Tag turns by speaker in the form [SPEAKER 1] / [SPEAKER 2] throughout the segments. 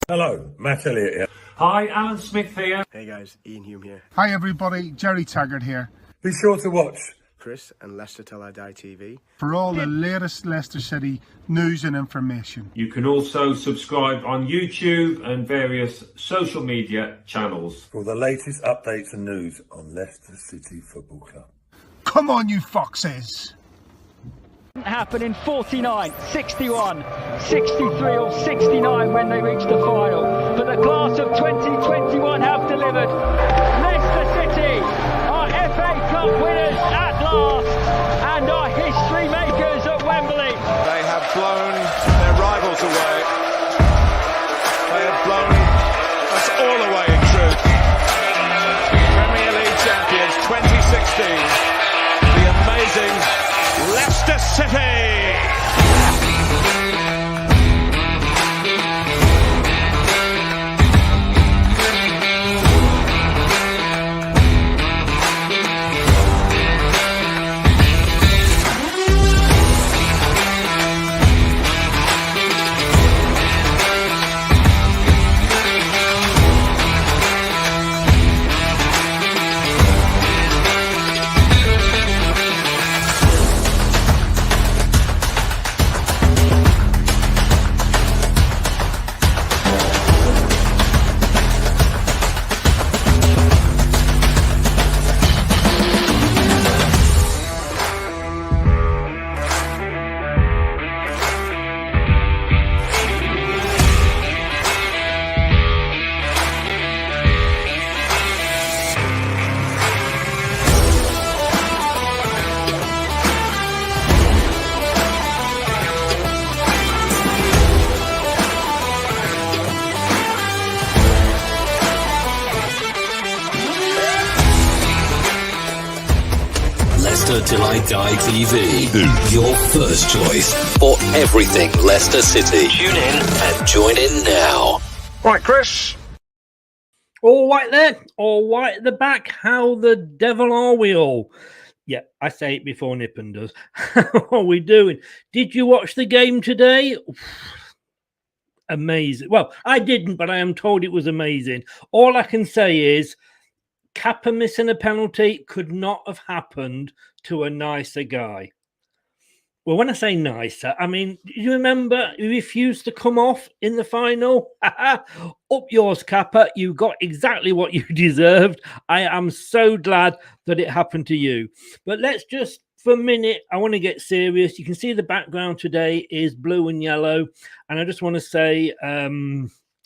[SPEAKER 1] Hello, Matt Elliott here.
[SPEAKER 2] Hi, Alan Smith here.
[SPEAKER 3] Hey guys, Ian Hume here.
[SPEAKER 4] Hi everybody, Jerry Taggart here.
[SPEAKER 1] Be sure to watch
[SPEAKER 3] Chris and Leicester Till I Die TV
[SPEAKER 4] For all the latest Leicester City news and information.
[SPEAKER 2] You can also subscribe on YouTube and various social media channels.
[SPEAKER 1] for the latest updates and news on Leicester City Football Club.
[SPEAKER 4] Come on, you foxes!
[SPEAKER 5] Happen in 49, 61, 63 or 69 when they reach the final. But the class of 2021 have delivered. Leicester City are FA Cup winners at last and are history makers at Wembley.
[SPEAKER 6] They have blown their rivals away. They have blown us all away in truth. Premier League champions 2016. The amazing Leicester City!
[SPEAKER 7] Leicester Till I Die TV. Your first choice for everything Leicester City. Tune in and join in now.
[SPEAKER 8] Right, Chris.
[SPEAKER 9] All right there, all right at the back. How the devil are we all? Yeah, I say it before Nippon does. How are we doing? Did you watch the game today? Amazing. Well, I didn't, but I am told it was amazing. All I can say is Kappa missing a penalty could not have happened to a nicer guy. Well, when I say nicer, I mean, do you remember he refused to come off in the final? Up yours, Kappa. You got exactly what you deserved. I am so glad that it happened to you. But let's just, for a minute, I want to get serious. You can see the background today is blue and yellow. And I just want to say,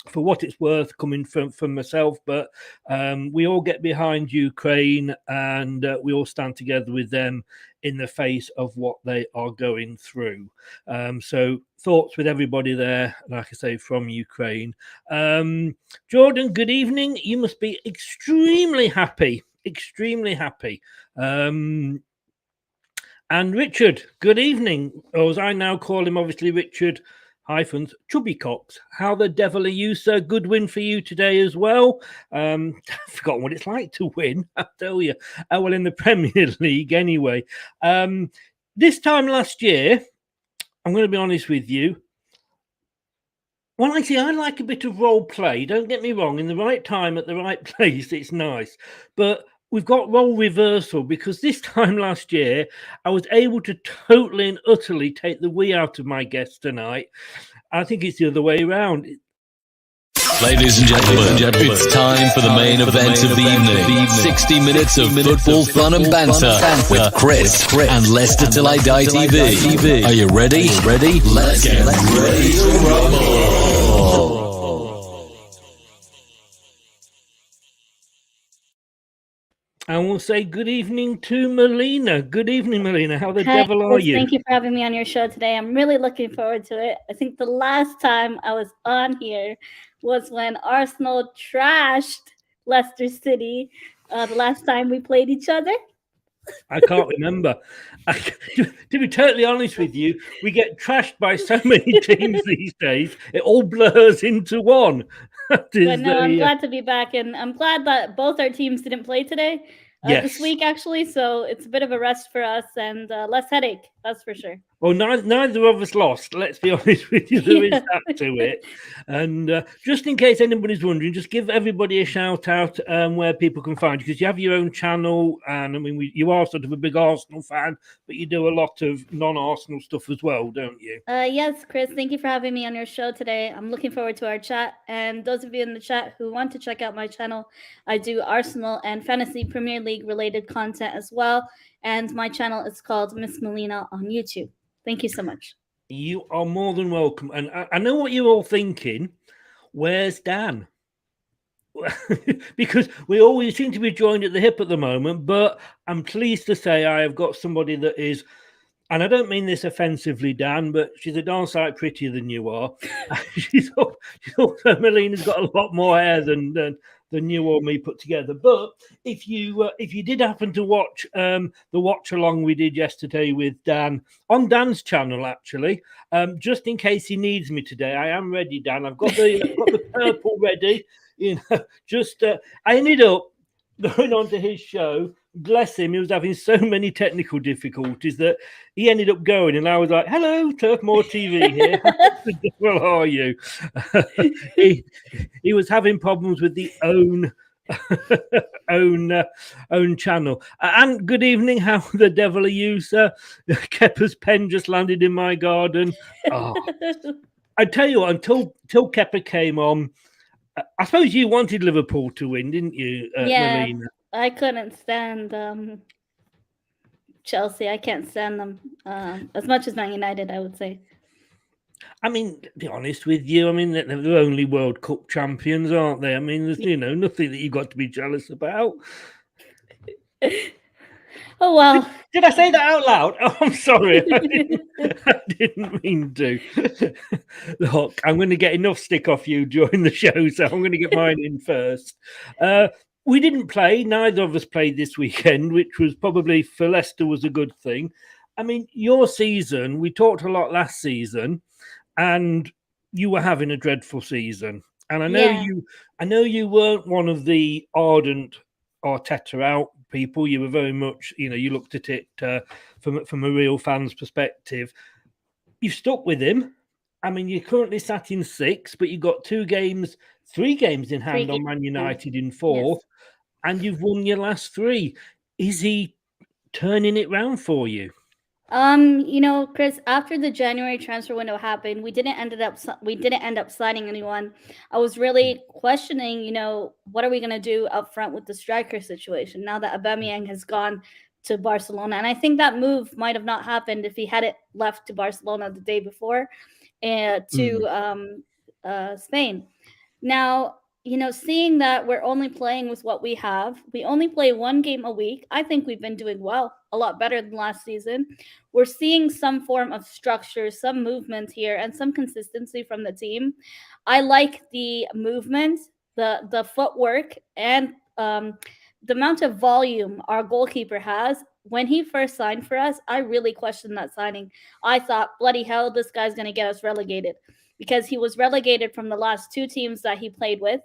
[SPEAKER 9] for what it's worth, coming from myself, but we all get behind Ukraine and we all stand together with them in the face of what they are going through. So thoughts with everybody there, like I say, from Ukraine. Jordan, good evening. You must be extremely happy, extremely happy. And Richard, good evening. Or as I now call him, obviously, Richard hyphens Chubby Cox. How the devil are you, sir? Good win for you today as well. I've forgotten what it's like to win, I tell you. Well, in the Premier League anyway. This time last year, I'm going to be honest with you. Well, I like a bit of role play. Don't get me wrong. In the right time, at the right place, it's nice. But we've got role reversal because this time last year, I was able to totally and utterly take the wee out of my guests tonight. I think it's the other way around.
[SPEAKER 7] Ladies and gentlemen, it's time for the main event of the evening. 60 minutes of football fun and banter with Chris and Leicester Till I Die TV. Are you ready? Let's get ready to rumble.
[SPEAKER 9] And we'll say good evening to Melina. Good evening, Melina. How the devil are you?
[SPEAKER 10] Thank you for having me on your show today. I'm really looking forward to it. I think the last time I was on here was when Arsenal trashed Leicester City the last time we played each other.
[SPEAKER 9] I can't remember. To be totally honest with you, we get trashed by so many teams these days. It all blurs into one.
[SPEAKER 10] But no, I'm glad to be back, and I'm glad that both our teams didn't play today, this week actually. So it's a bit of a rest for us and less headache. That's for sure.
[SPEAKER 9] Well, neither of us lost. Let's be honest with you. There is that to it. And just in case anybody's wondering, just give everybody a shout out where people can find you, because you have your own channel. And I mean, you are sort of a big Arsenal fan, but you do a lot of non-Arsenal stuff as well, don't you?
[SPEAKER 10] Yes, Chris. Thank you for having me on your show today. I'm looking forward to our chat. And those of you in the chat who want to check out my channel, I do Arsenal and Fantasy Premier League related content as well. And my channel is called Miss Melina on YouTube. Thank you so much.
[SPEAKER 9] You are more than welcome. And I know what you're all thinking. Where's Dan? Because we always seem to be joined at the hip at the moment. But I'm pleased to say I have got somebody that is, and I don't mean this offensively, Dan, but she's a darn sight prettier than you are. she's also, Melina's got a lot more hair than you or me put together. But if you did happen to watch the watch along we did yesterday with Dan on Dan's channel, actually, just in case he needs me today, I am ready, Dan. I've got the purple ready. You know, I ended up going on to his show. Bless him, he was having so many technical difficulties that he ended up going, and I was like, "Hello, Turfmoor TV here. Well, how are you?" he was having problems with the own channel. And good evening. How the devil are you, sir? Kepper's pen just landed in my garden. Oh, I tell you what, until Kepper came on, I suppose you wanted Liverpool to win, didn't you, Melina?
[SPEAKER 10] I couldn't stand Chelsea. I can't stand them as much as Man United, I would say.
[SPEAKER 9] I mean, to be honest with you, I mean, they're only World Cup champions, aren't they? I mean, there's, nothing that you've got to be jealous about.
[SPEAKER 10] Oh, well.
[SPEAKER 9] Did I say that out loud? Oh, I'm sorry. I didn't mean to. Look, I'm going to get enough stick off you during the show, so I'm going to get mine in first. We didn't play. Neither of us played this weekend, which was probably for Leicester was a good thing. I mean, your season, we talked a lot last season, and you were having a dreadful season. And I know you weren't one of the ardent Arteta out people. You were very much, you looked at it from a real fan's perspective. You've stuck with him. I mean, you're currently sat in 6th, but you've got 3 games in hand on Man United in 4th, yes. And you've won your last 3. Is he turning it round for you?
[SPEAKER 10] Chris, after the January transfer window happened, we didn't end up signing anyone. I was really questioning, what are we going to do up front with the striker situation now that Aubameyang has gone to Barcelona? And I think that move might have not happened if he hadn't left to Barcelona the day before to Spain. Now, seeing that we're only playing with what we have, we only play 1 game a week. I think we've been doing well, a lot better than last season. We're seeing some form of structure, some movement here, and some consistency from the team. I like the movement, the footwork, and the amount of volume our goalkeeper has. When he first signed for us, I really questioned that signing. I thought, bloody hell, this guy's going to get us relegated, because he was relegated from the last 2 teams that he played with.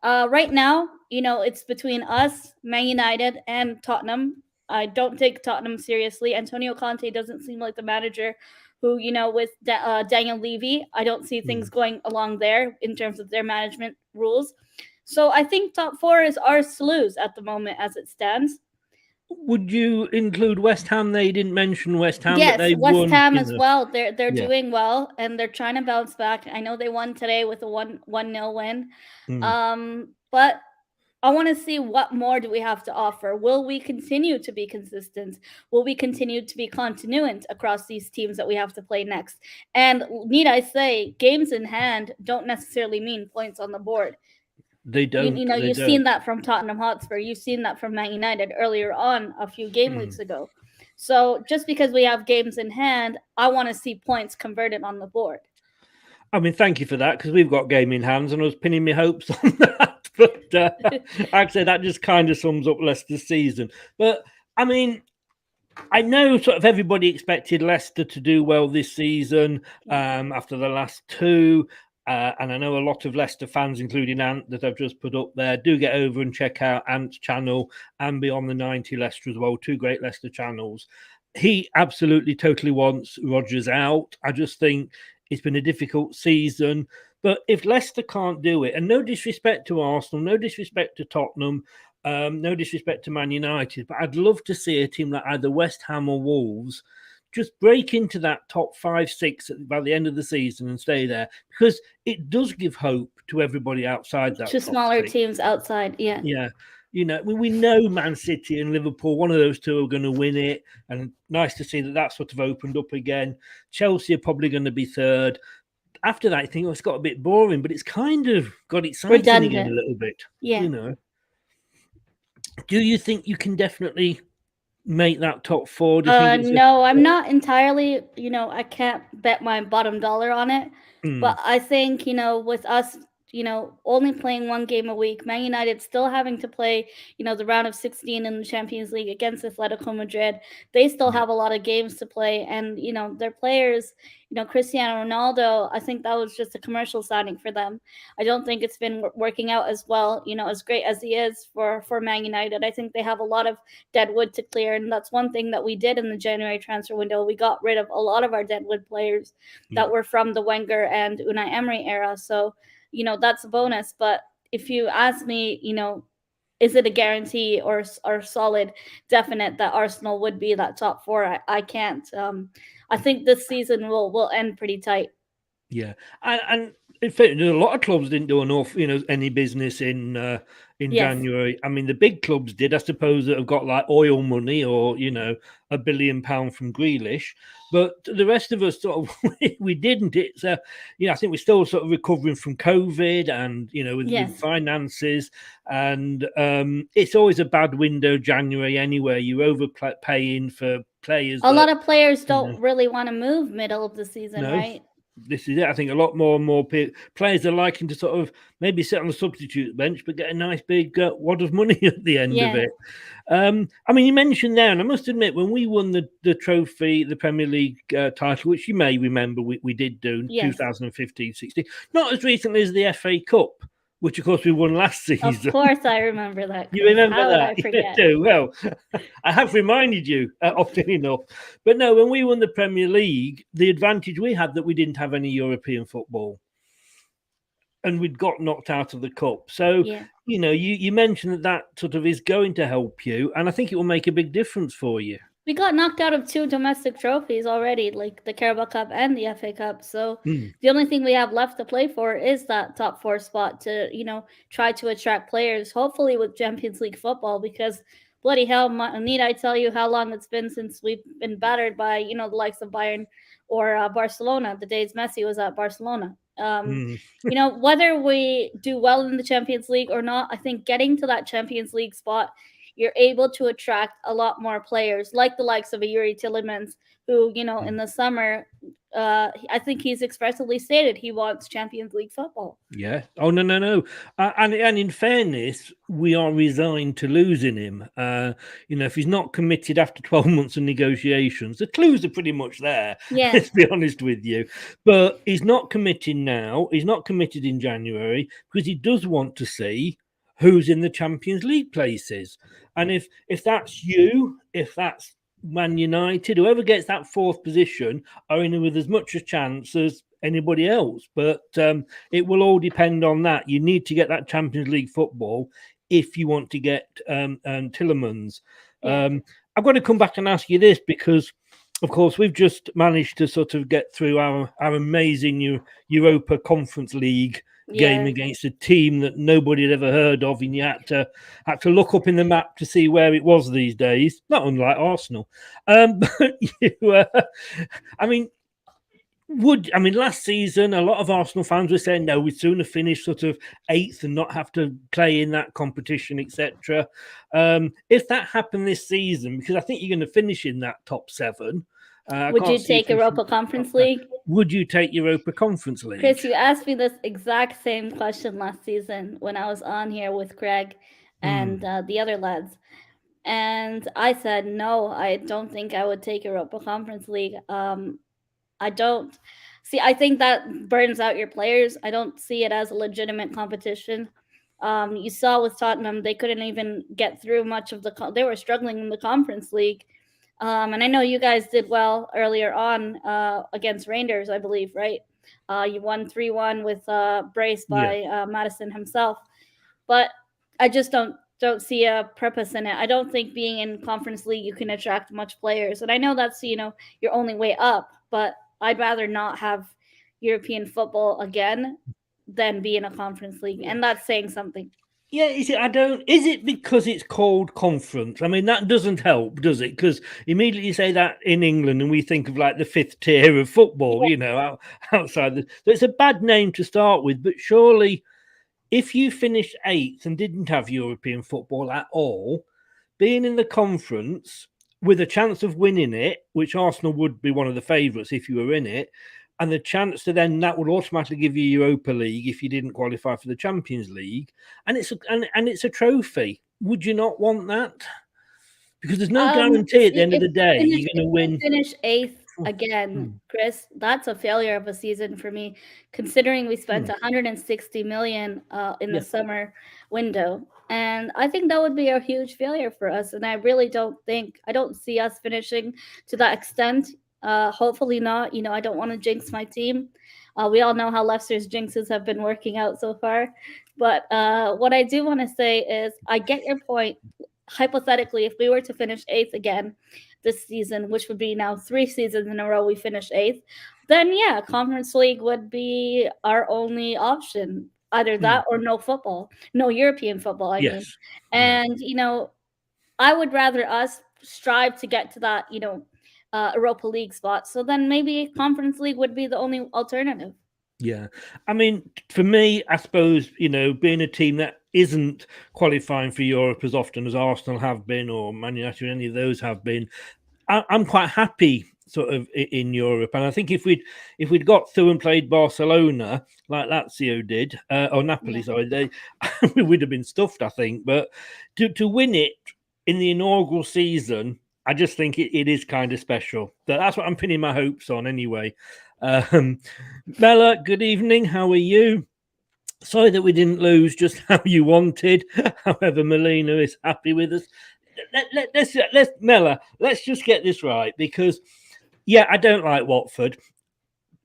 [SPEAKER 10] Right now, it's between us, Man United, and Tottenham. I don't take Tottenham seriously. Antonio Conte doesn't seem like the manager who, with Daniel Levy, I don't see things going along there in terms of their management rules. So I think top 4 is ours to lose at the moment as it stands.
[SPEAKER 9] Would you include West Ham? They didn't mention West Ham.
[SPEAKER 10] Yes,
[SPEAKER 9] but they
[SPEAKER 10] West
[SPEAKER 9] won
[SPEAKER 10] Ham as well. They're doing well, and they're trying to bounce back. I know they won today with a 1-0 win. But I want to see what more do we have to offer. Will we continue to be consistent? Will we continue to be continuant across these teams that we have to play next? And need I say, games in hand don't necessarily mean points on the board.
[SPEAKER 9] They don't.
[SPEAKER 10] You've seen that from Tottenham Hotspur. You've seen that from Man United earlier on a few game weeks ago. So just because we have games in hand, I want to see points converted on the board.
[SPEAKER 9] I mean, thank you for that, because we've got game in hands, and I was pinning my hopes on that. But like I say, that just kind of sums up Leicester's season. But I mean, I know sort of everybody expected Leicester to do well this season after the last 2. And I know a lot of Leicester fans, including Ant, that I've just put up there, do get over and check out Ant's channel and Beyond the 90 Leicester as well. 2 great Leicester channels. he absolutely totally wants Rodgers out. I just think it's been a difficult season. But if Leicester can't do it, and no disrespect to Arsenal, no disrespect to Tottenham, no disrespect to Man United, but I'd love to see a team like either West Ham or Wolves just break into that top 5-6 by the end of the season and stay there, because it does give hope to everybody outside that.
[SPEAKER 10] To smaller teams outside, yeah.
[SPEAKER 9] Yeah. You know, we know Man City and Liverpool, one of those two are going to win it. And nice to see that that's sort of opened up again. Chelsea are probably going to be third. After that, I think it's got a bit boring, but it's kind of got exciting again a little bit.
[SPEAKER 10] Yeah.
[SPEAKER 9] You know. Do you think you can definitely make that top 4?
[SPEAKER 10] No, I'm not entirely, I can't bet my bottom dollar on it. But I think, with us, only playing one game a week, Man United still having to play, the round of 16 in the Champions League against Atletico Madrid. They still have a lot of games to play. And, their players, Cristiano Ronaldo, I think that was just a commercial signing for them. I don't think it's been working out as well, as great as he is for Man United. I think they have a lot of dead wood to clear. And that's one thing that we did in the January transfer window. We got rid of a lot of our dead wood players that were from the Wenger and Unai Emery era. So, that's a bonus. But if you ask me, is it a guarantee or solid, definite that Arsenal would be that top 4? I can't. I think this season will end pretty tight.
[SPEAKER 9] Yeah, and in fact, a lot of clubs didn't do any business in January. I mean, the big clubs did, I suppose, that have got like oil money or £1 billion from Grealish. But the rest of us sort of we didn't. It's I think we're still sort of recovering from COVID and with finances, and it's always a bad window, January anyway. You're overpaying for players.
[SPEAKER 10] A lot of players don't really want to move middle of the season, right?
[SPEAKER 9] This is it. I think a lot more and more players are liking to sort of maybe sit on the substitute bench, but get a nice big wad of money at the end of it. I mean, you mentioned there, and I must admit, when we won the trophy, the Premier League title, which you may remember we did do in 2015-16, not as recently as the FA Cup, which of course we won last season.
[SPEAKER 10] Of course, I remember that.
[SPEAKER 9] You remember
[SPEAKER 10] How
[SPEAKER 9] that?
[SPEAKER 10] Would I forget?
[SPEAKER 9] You do. Well, I have reminded you often enough. But no, when we won the Premier League, the advantage we had that we didn't have any European football, and we'd got knocked out of the cup. So you mentioned that sort of is going to help you, and I think it will make a big difference for you.
[SPEAKER 10] We got knocked out of 2 domestic trophies already, like the Carabao Cup and the FA Cup. So the only thing we have left to play for is that top 4 spot to, try to attract players, hopefully with Champions League football, because bloody hell, need I tell you how long it's been since we've been battered by, the likes of Bayern or Barcelona, the days Messi was at Barcelona. Whether we do well in the Champions League or not, I think getting to that Champions League spot, you're able to attract a lot more players, like the likes of a Yuri Tillemans, who, in the summer, I think he's expressly stated he wants Champions League football.
[SPEAKER 9] Yeah. Oh, no. And in fairness, we are resigned to losing him. If he's not committed after 12 months of negotiations, the clues are pretty much there.
[SPEAKER 10] Yeah.
[SPEAKER 9] Let's be honest with you. But he's not committed now. He's not committed in January because he does want to see who's in the Champions League places. And if that's you, if that's Man United, whoever gets that 4th position are in with as much a chance as anybody else. But it will all depend on that. You need to get that Champions League football if you want to get Tillemans. I've got to come back and ask you this because, of course, we've just managed to sort of get through our amazing Europa Conference League game against a team that nobody had ever heard of, and you had to look up in the map to see where it was these days. Not unlike Arsenal, but last season a lot of Arsenal fans were saying no, we'd sooner finish sort of 8th and not have to play in that competition, etc. If that happened this season, because I think you're going to finish in that top 7.
[SPEAKER 10] Would you take Europa Conference League?
[SPEAKER 9] Would you take Europa Conference League?
[SPEAKER 10] Chris, you asked me this exact same question last season when I was on here with Craig and the other lads. And I said, no, I don't think I would take Europa Conference League. I don't. See, I think that burns out your players. I don't see it as a legitimate competition. You saw with Tottenham, they couldn't even get through much of they were struggling in the Conference League. And I know you guys did well earlier on against Rangers, I believe, right? You won 3-1 with brace by Madison himself. But I just don't see a purpose in it. I don't think being in Conference League you can attract much players. And I know that's, your only way up, but I'd rather not have European football again than be in a Conference League. And that's saying something.
[SPEAKER 9] Yeah, is it because it's called conference? I mean, that doesn't help, does it? Because immediately you say that in England and we think of like the 5th tier of football, outside so it's a bad name to start with, but surely if you finished 8th and didn't have European football at all, being in the conference with a chance of winning it, which Arsenal would be one of the favourites if you were in it, and the chance to then that would automatically give you Europa League if you didn't qualify for the Champions League, and it's a trophy. Would you not want that? Because there's no guarantee at the end of the day you're going to win.
[SPEAKER 10] Finish 8th again, Chris. That's a failure of a season for me, considering we spent 160 million in the summer window, and I think that would be a huge failure for us. And I really don't see us finishing to that extent. Hopefully not. I don't want to jinx my team. We all know how Leicester's jinxes have been working out so far. But what I do want to say is I get your point. Hypothetically, if we were to finish 8th again this season, which would be now 3 seasons in a row we finished 8th, then Conference League would be our only option. Either that or no football, no European football, I mean. And, I would rather us strive to get to that, Europa League spot. So then maybe Conference League would be the only alternative.
[SPEAKER 9] Yeah. I mean, for me, I suppose, being a team that isn't qualifying for Europe as often as Arsenal have been or Man United, any of those have been, I'm quite happy sort of in Europe. And I think if we'd got through and played Barcelona like Lazio did, or Napoli, sorry, we would have been stuffed, I think. But to win it in the inaugural season, I just think it is kind of special. That's what I'm pinning my hopes on anyway. Bella, good evening. How are you? Sorry that we didn't lose just how you wanted. However, Melina is happy with us. Let's just get this right, because I don't like Watford,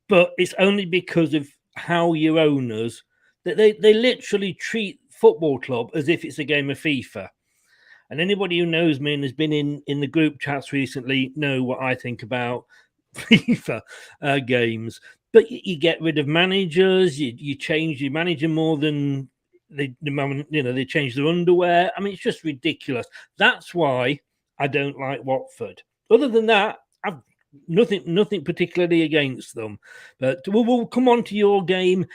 [SPEAKER 9] but it's only because of how your owners that they literally treat football club as if it's a game of FIFA. And anybody who knows me and has been in the group chats recently know what I think about FIFA games. But you get rid of managers, you change your manager more than they change their underwear. I mean, it's just ridiculous. That's why I don't like Watford. Other than that, I've nothing particularly against them. But we'll come on to your game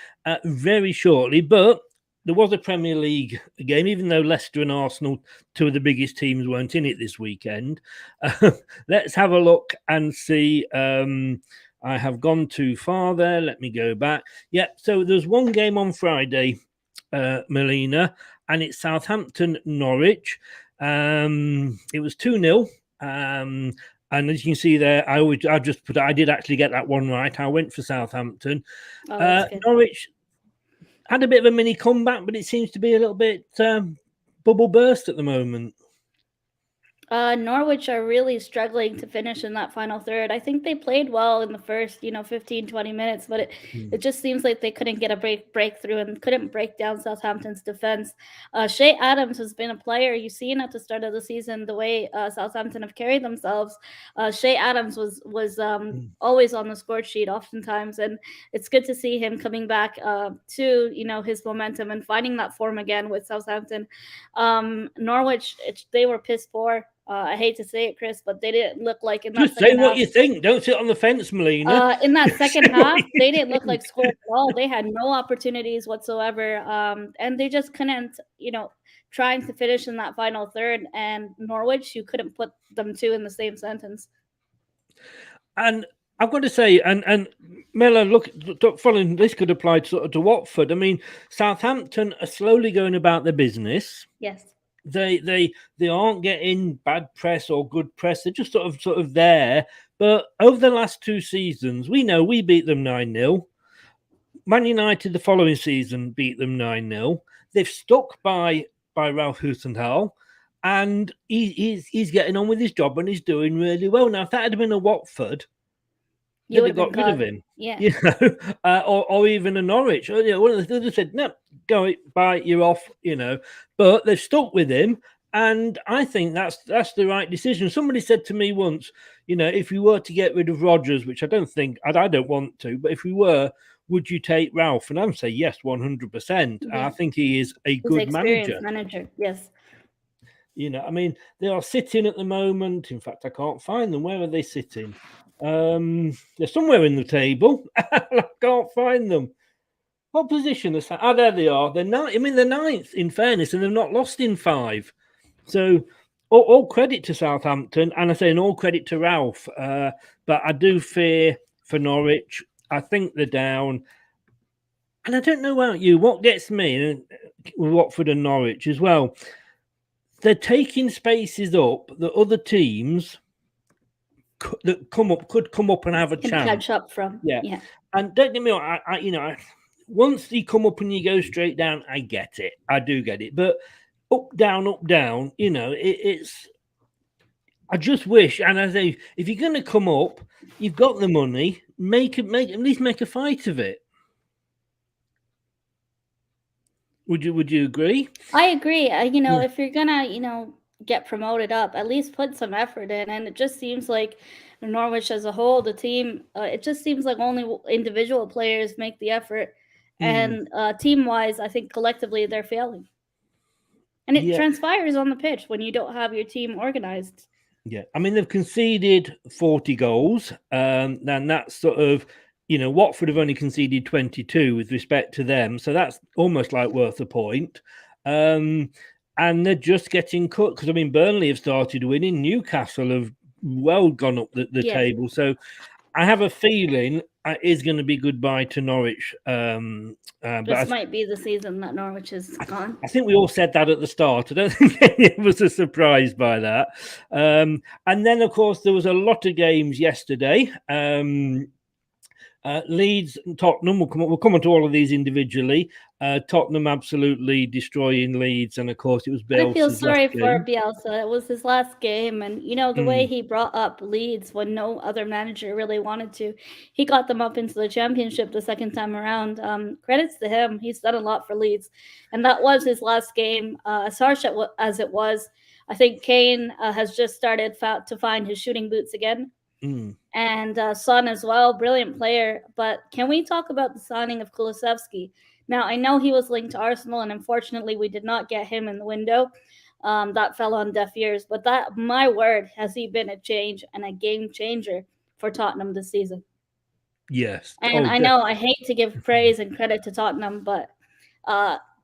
[SPEAKER 9] very shortly. But there was a Premier League game, even though Leicester and Arsenal, two of the biggest teams, weren't in it this weekend. Let's have a look and see. I have gone too far there. Let me go back. So there's one game on Friday, Melina, and it's Southampton Norwich. It was 2-0. And as you can see there, I did actually get that one right. I went for Southampton. Norwich had a bit of a mini comeback, but it seems to be a little bit bubble burst at the moment.
[SPEAKER 10] Norwich are really struggling to finish in that final third. I think they played well in the first, 15, 20 minutes, but it just seems like they couldn't get a breakthrough and couldn't break down Southampton's defense. Shea Adams has been a player you've seen at the start of the season, the way Southampton have carried themselves. Shea Adams was always on the score sheet oftentimes, and it's good to see him coming back to, his momentum and finding that form again with Southampton. Norwich, they were piss poor. I hate to say it, Chris, but they didn't look like in that
[SPEAKER 9] just say what you think. Don't sit on the fence, Melina.
[SPEAKER 10] In that second half, they didn't look like scoring at all. They had no opportunities whatsoever, and they just couldn't, trying to finish in that final third. And Norwich, you couldn't put them two in the same sentence.
[SPEAKER 9] And I've got to say, and Mela, look, following this could apply to Watford. I mean, Southampton are slowly going about their business.
[SPEAKER 10] Yes.
[SPEAKER 9] They aren't getting bad press or good press. They're just sort of there. But over the last 2 seasons, we know we beat them 9-0. Man United the following season beat them 9-0. They've stuck by Ralph Hussenthal. and he's getting on with his job and he's doing really well. Now, if that had been a Watford, they'd have got rid of him.
[SPEAKER 10] Yeah.
[SPEAKER 9] You know, or even a Norwich. Or, you know, one of the, they said, no, go, bye, you're off, you know. But they've stuck with him. And I think that's the right decision. Somebody said to me once, you know, if we were to get rid of Rodgers, which I don't think, I don't want to, but if we were, would you take Ralph? And I would say yes, 100%.
[SPEAKER 10] Yeah.
[SPEAKER 9] I think he is a good manager.
[SPEAKER 10] Yes.
[SPEAKER 9] You know, I mean, they are sitting at the moment. In fact, I can't find them. Where are they sitting? They're somewhere in the table. I can't find them. What position is that? Oh, there they are. They're ninth, in fairness, and they've not lost in 5. So all credit to Southampton, and I say all credit to Ralph. But I do fear for Norwich. I think they're down. And I don't know about you. What gets me with Watford and Norwich as well, they're taking spaces up that other teams that could come up and have a chance.
[SPEAKER 10] Catch up from.
[SPEAKER 9] Yeah. And don't get me wrong, I once you come up and you go straight down, I get it. I do get it. But up, down, you know, it's. I just wish, and I say, if you're going to come up, you've got the money, at least make a fight of it. Would you agree?
[SPEAKER 10] I agree. If you're gonna, get promoted up, at least put some effort in. And it just seems like Norwich as a whole, the team, it just seems like only individual players make the effort. And team-wise, I think collectively they're failing. And it transpires on the pitch when you don't have your team organized.
[SPEAKER 9] Yeah, I mean, they've conceded 40 goals. And that's sort of, Watford have only conceded 22 with respect to them. So that's almost like worth a point. And they're just getting cut because, Burnley have started winning. Newcastle have well gone up the table. So I have a feeling it is going to be goodbye to Norwich.
[SPEAKER 10] This might be the season that Norwich is gone.
[SPEAKER 9] I think we all said that at the start. I don't think any of us are surprised by that. And then, of course, there was a lot of games yesterday. Leeds and Tottenham, we'll come on to all of these individually. Tottenham absolutely destroying Leeds, and of course it was Bielsa's.
[SPEAKER 10] I feel sorry for Bielsa. It was his last game, and the way he brought up Leeds when no other manager really wanted to, he got them up into the championship the second time around. Credits to him. He's done a lot for Leeds, and that was his last game. As harsh as it was, I think Kane has just started to find his shooting boots again. And Son as well, brilliant player. But can we talk about the signing of Kulusevski? Now, I know he was linked to Arsenal, and unfortunately, we did not get him in the window. That fell on deaf ears. But my word, has he been a change and a game changer for Tottenham this season?
[SPEAKER 9] Yes.
[SPEAKER 10] And I know I hate to give praise and credit to Tottenham, but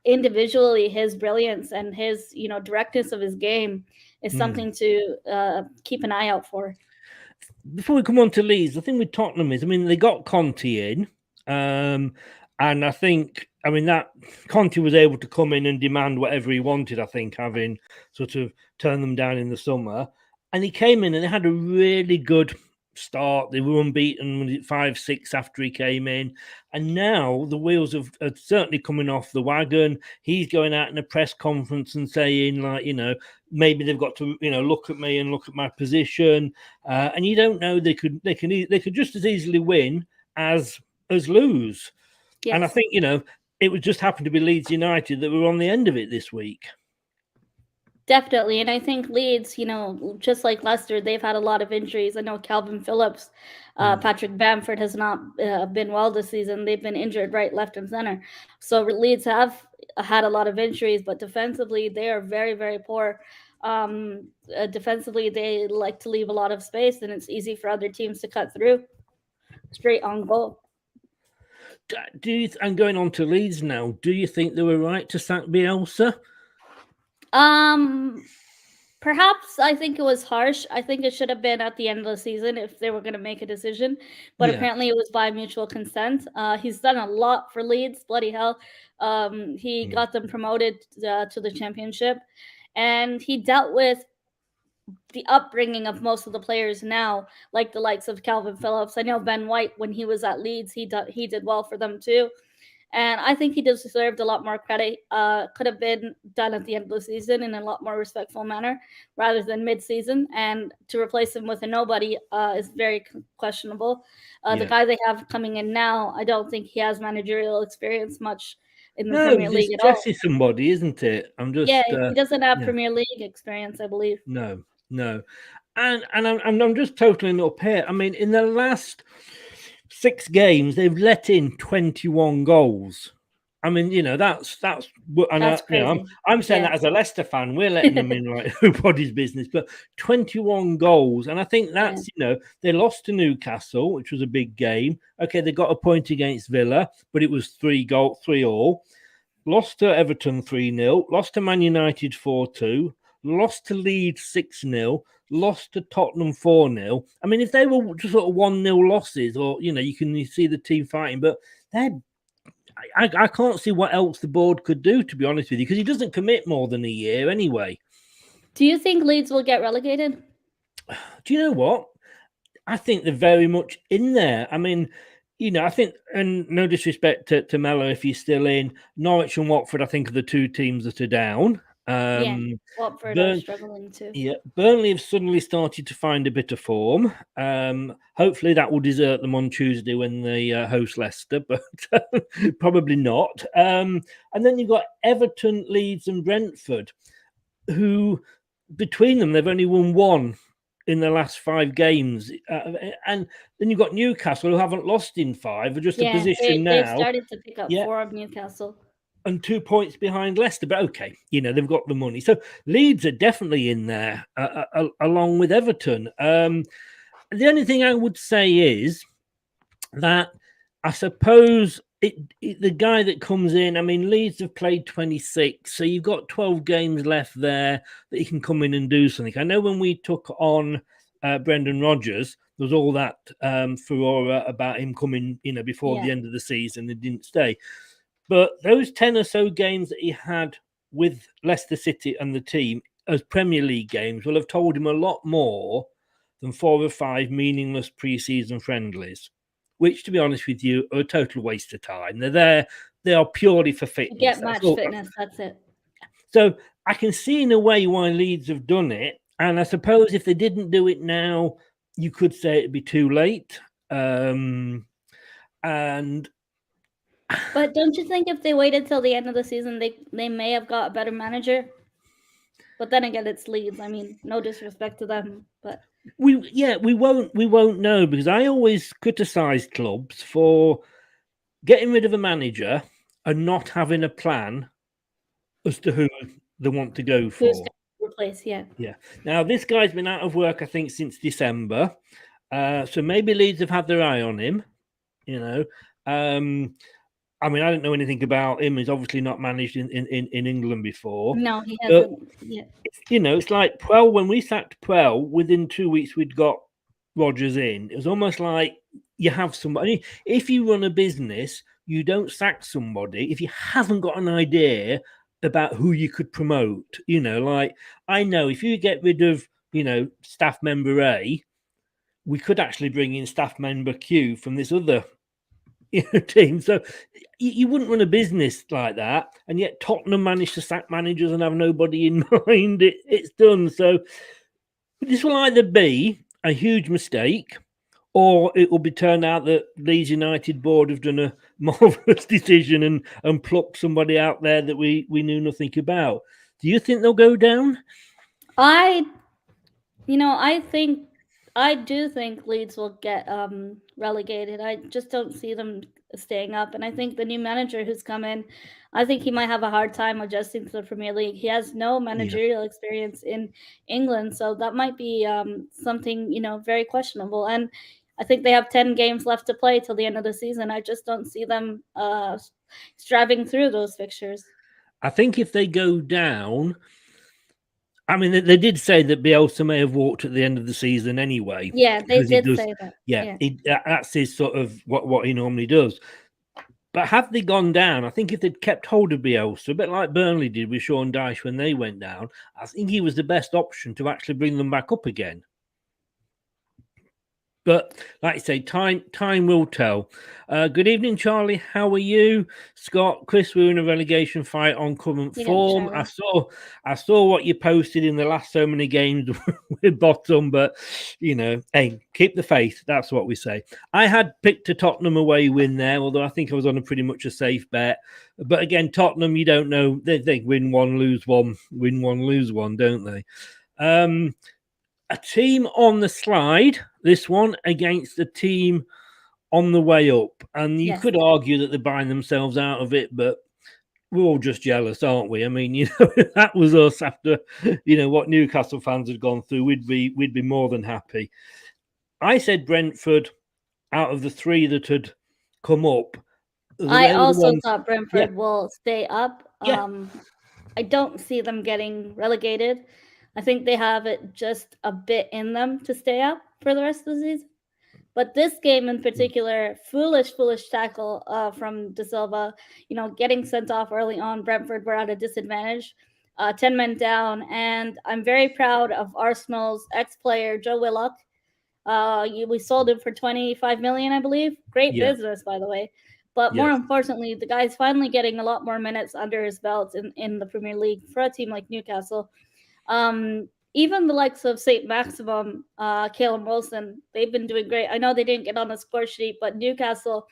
[SPEAKER 10] individually, his brilliance and his directness of his game is something to keep an eye out for.
[SPEAKER 9] Before we come on to Leeds, the thing with Tottenham is, they got Conte in, and I think, that Conte was able to come in and demand whatever he wanted, I think, having sort of turned them down in the summer. And he came in and they had a really good start. They were unbeaten 5-6 after he came in. And now the wheels are certainly coming off the wagon. He's going out in a press conference and saying, maybe they've got to, look at me and look at my position. And you don't know, they could just as easily win as lose. Yes. And I think, it would just happen to be Leeds United that were on the end of it this week.
[SPEAKER 10] Definitely. And I think Leeds, just like Leicester, they've had a lot of injuries. I know Calvin Phillips, Patrick Bamford has not been well this season. They've been injured right, left, and center. So Leeds have had a lot of injuries, but defensively, they are very, very poor. Defensively, they like to leave a lot of space, and it's easy for other teams to cut through straight on goal.
[SPEAKER 9] And going on to Leeds now, do you think they were right to sack Bielsa?
[SPEAKER 10] Perhaps. I think it was harsh. I think it should have been at the end of the season if they were going to make a decision, but apparently it was by mutual consent. He's done a lot for Leeds, bloody hell. He got them promoted to the championship, and he dealt with the upbringing of most of the players now, like the likes of Calvin Phillips. I know Ben White, when he was at Leeds, he did well for them too. And I think he deserved a lot more credit. Could have been done at the end of the season in a lot more respectful manner rather than mid-season. And to replace him with a nobody is very questionable. The guy they have coming in now, I don't think he has managerial experience much in the Premier League at all.
[SPEAKER 9] Jesse somebody, isn't it?
[SPEAKER 10] He doesn't have Premier League experience, I believe.
[SPEAKER 9] No. And I'm just totaling up here. I mean, in the last 6 games, they've let in 21 goals. I mean, that's crazy. I'm saying that as a Leicester fan, we're letting them in like nobody's business. But 21 goals, and I think that's they lost to Newcastle, which was a big game. Okay, they got a point against Villa, but it was 3-3 Lost to Everton 3-0. Lost to Man United 4-2. Lost to Leeds 6-0. Lost to Tottenham 4-0. I mean, if they were just sort of 1-0 losses, or you can see the team fighting, but I can't see what else the board could do, to be honest with you, because he doesn't commit more than a year anyway.
[SPEAKER 10] Do you think Leeds will get relegated?
[SPEAKER 9] Do you know what? I think they're very much in there. I mean, I think, and no disrespect to Mello if he's still in, Norwich and Watford, I think, are the 2 teams that are down.
[SPEAKER 10] Watford are struggling too.
[SPEAKER 9] Yeah, Burnley have suddenly started to find a bit of form. Hopefully that will desert them on Tuesday when they host Leicester, but probably not. And then you've got Everton, Leeds and Brentford, who between them, they've only won 1 in the last 5 games. And then you've got Newcastle, who haven't lost in 5, are just a position now.
[SPEAKER 10] They've started to pick up 4 of Newcastle.
[SPEAKER 9] And 2 points behind Leicester, but okay, they've got the money. So Leeds are definitely in there, along with Everton. The only thing I would say is that I suppose the guy that comes in, I mean, Leeds have played 26, so you've got 12 games left there that you can come in and do something. I know when we took on Brendan Rodgers, there was all that furore about him coming, before the end of the season and didn't stay. But those 10 or so games that he had with Leicester City and the team as Premier League games will have told him a lot more than 4 or 5 meaningless pre-season friendlies, which, to be honest with you, are a total waste of time. They're there. They are purely for fitness.
[SPEAKER 10] Get match fitness, that's it.
[SPEAKER 9] So I can see in a way why Leeds have done it. And I suppose if they didn't do it now, you could say it'd be too late.
[SPEAKER 10] But don't you think if they waited till the end of the season, they may have got a better manager? But then again, it's Leeds. I mean, no disrespect to them, but
[SPEAKER 9] we won't know, because I always criticize clubs for getting rid of a manager and not having a plan as to who they want to go for.
[SPEAKER 10] Who's going to replace? Yeah.
[SPEAKER 9] Now this guy's been out of work, I think, since December, so maybe Leeds have had their eye on him. I mean, I don't know anything about him. He's obviously not managed in England before.
[SPEAKER 10] No, he hasn't.
[SPEAKER 9] It's like Puel. When we sacked Puel, within 2 weeks we'd got Rodgers in. It was almost like you have somebody. If you run a business, you don't sack somebody if you haven't got an idea about who you could promote. Like I know if you get rid of staff member A, we could actually bring in staff member Q from this other team. So you wouldn't run a business like that, and yet Tottenham managed to sack managers and have nobody in mind. It's done. So this will either be a huge mistake, or it will be turned out that Leeds United board have done a marvellous decision and plucked somebody out there that we knew nothing about. Do you think they'll go down?
[SPEAKER 10] I do think Leeds will get relegated. I just don't see them staying up. And I think the new manager who's come in, I think he might have a hard time adjusting to the Premier League. He has no managerial experience in England, so that might be something, very questionable. And I think they have 10 games left to play till the end of the season. I just don't see them striving through those fixtures.
[SPEAKER 9] I think if they go down, I mean, they did say that Bielsa may have walked at the end of the season anyway.
[SPEAKER 10] Yeah, they did say that.
[SPEAKER 9] Yeah. That's his sort of what he normally does. But have they gone down? I think if they'd kept hold of Bielsa, a bit like Burnley did with Sean Dyche when they went down, I think he was the best option to actually bring them back up again. But like I say, time will tell. Good evening, Charlie. How are you, Scott? Chris, we're in a relegation fight on current form. I saw what you posted in the last so many games with bottom, but hey, keep the faith. That's what we say. I had picked a Tottenham away win there, although I think I was on a pretty much a safe bet. But again, Tottenham, you don't know. They win one, lose one, win one, lose one, don't they? A team on the slide, this one, against a team on the way up. And you could argue that they're buying themselves out of it, but we're all just jealous, aren't we? I mean, that was us after, what Newcastle fans had gone through. We'd be more than happy. I said Brentford out of the three that had come up.
[SPEAKER 10] I also thought Brentford will stay up. I don't see them getting relegated. I think they have it just a bit in them to stay up for the rest of the season. But this game in particular, foolish tackle from De Silva, getting sent off early on. Brentford were at a disadvantage, 10 men down. And I'm very proud of Arsenal's ex-player, Joe Willock. We sold him for 25 million, I believe. Great business, by the way. But more importantly, the guy's finally getting a lot more minutes under his belt in the Premier League for a team like Newcastle. Even the likes of St. Maximum, Callum Wilson, they've been doing great. I know they didn't get on the score sheet, but Newcastle,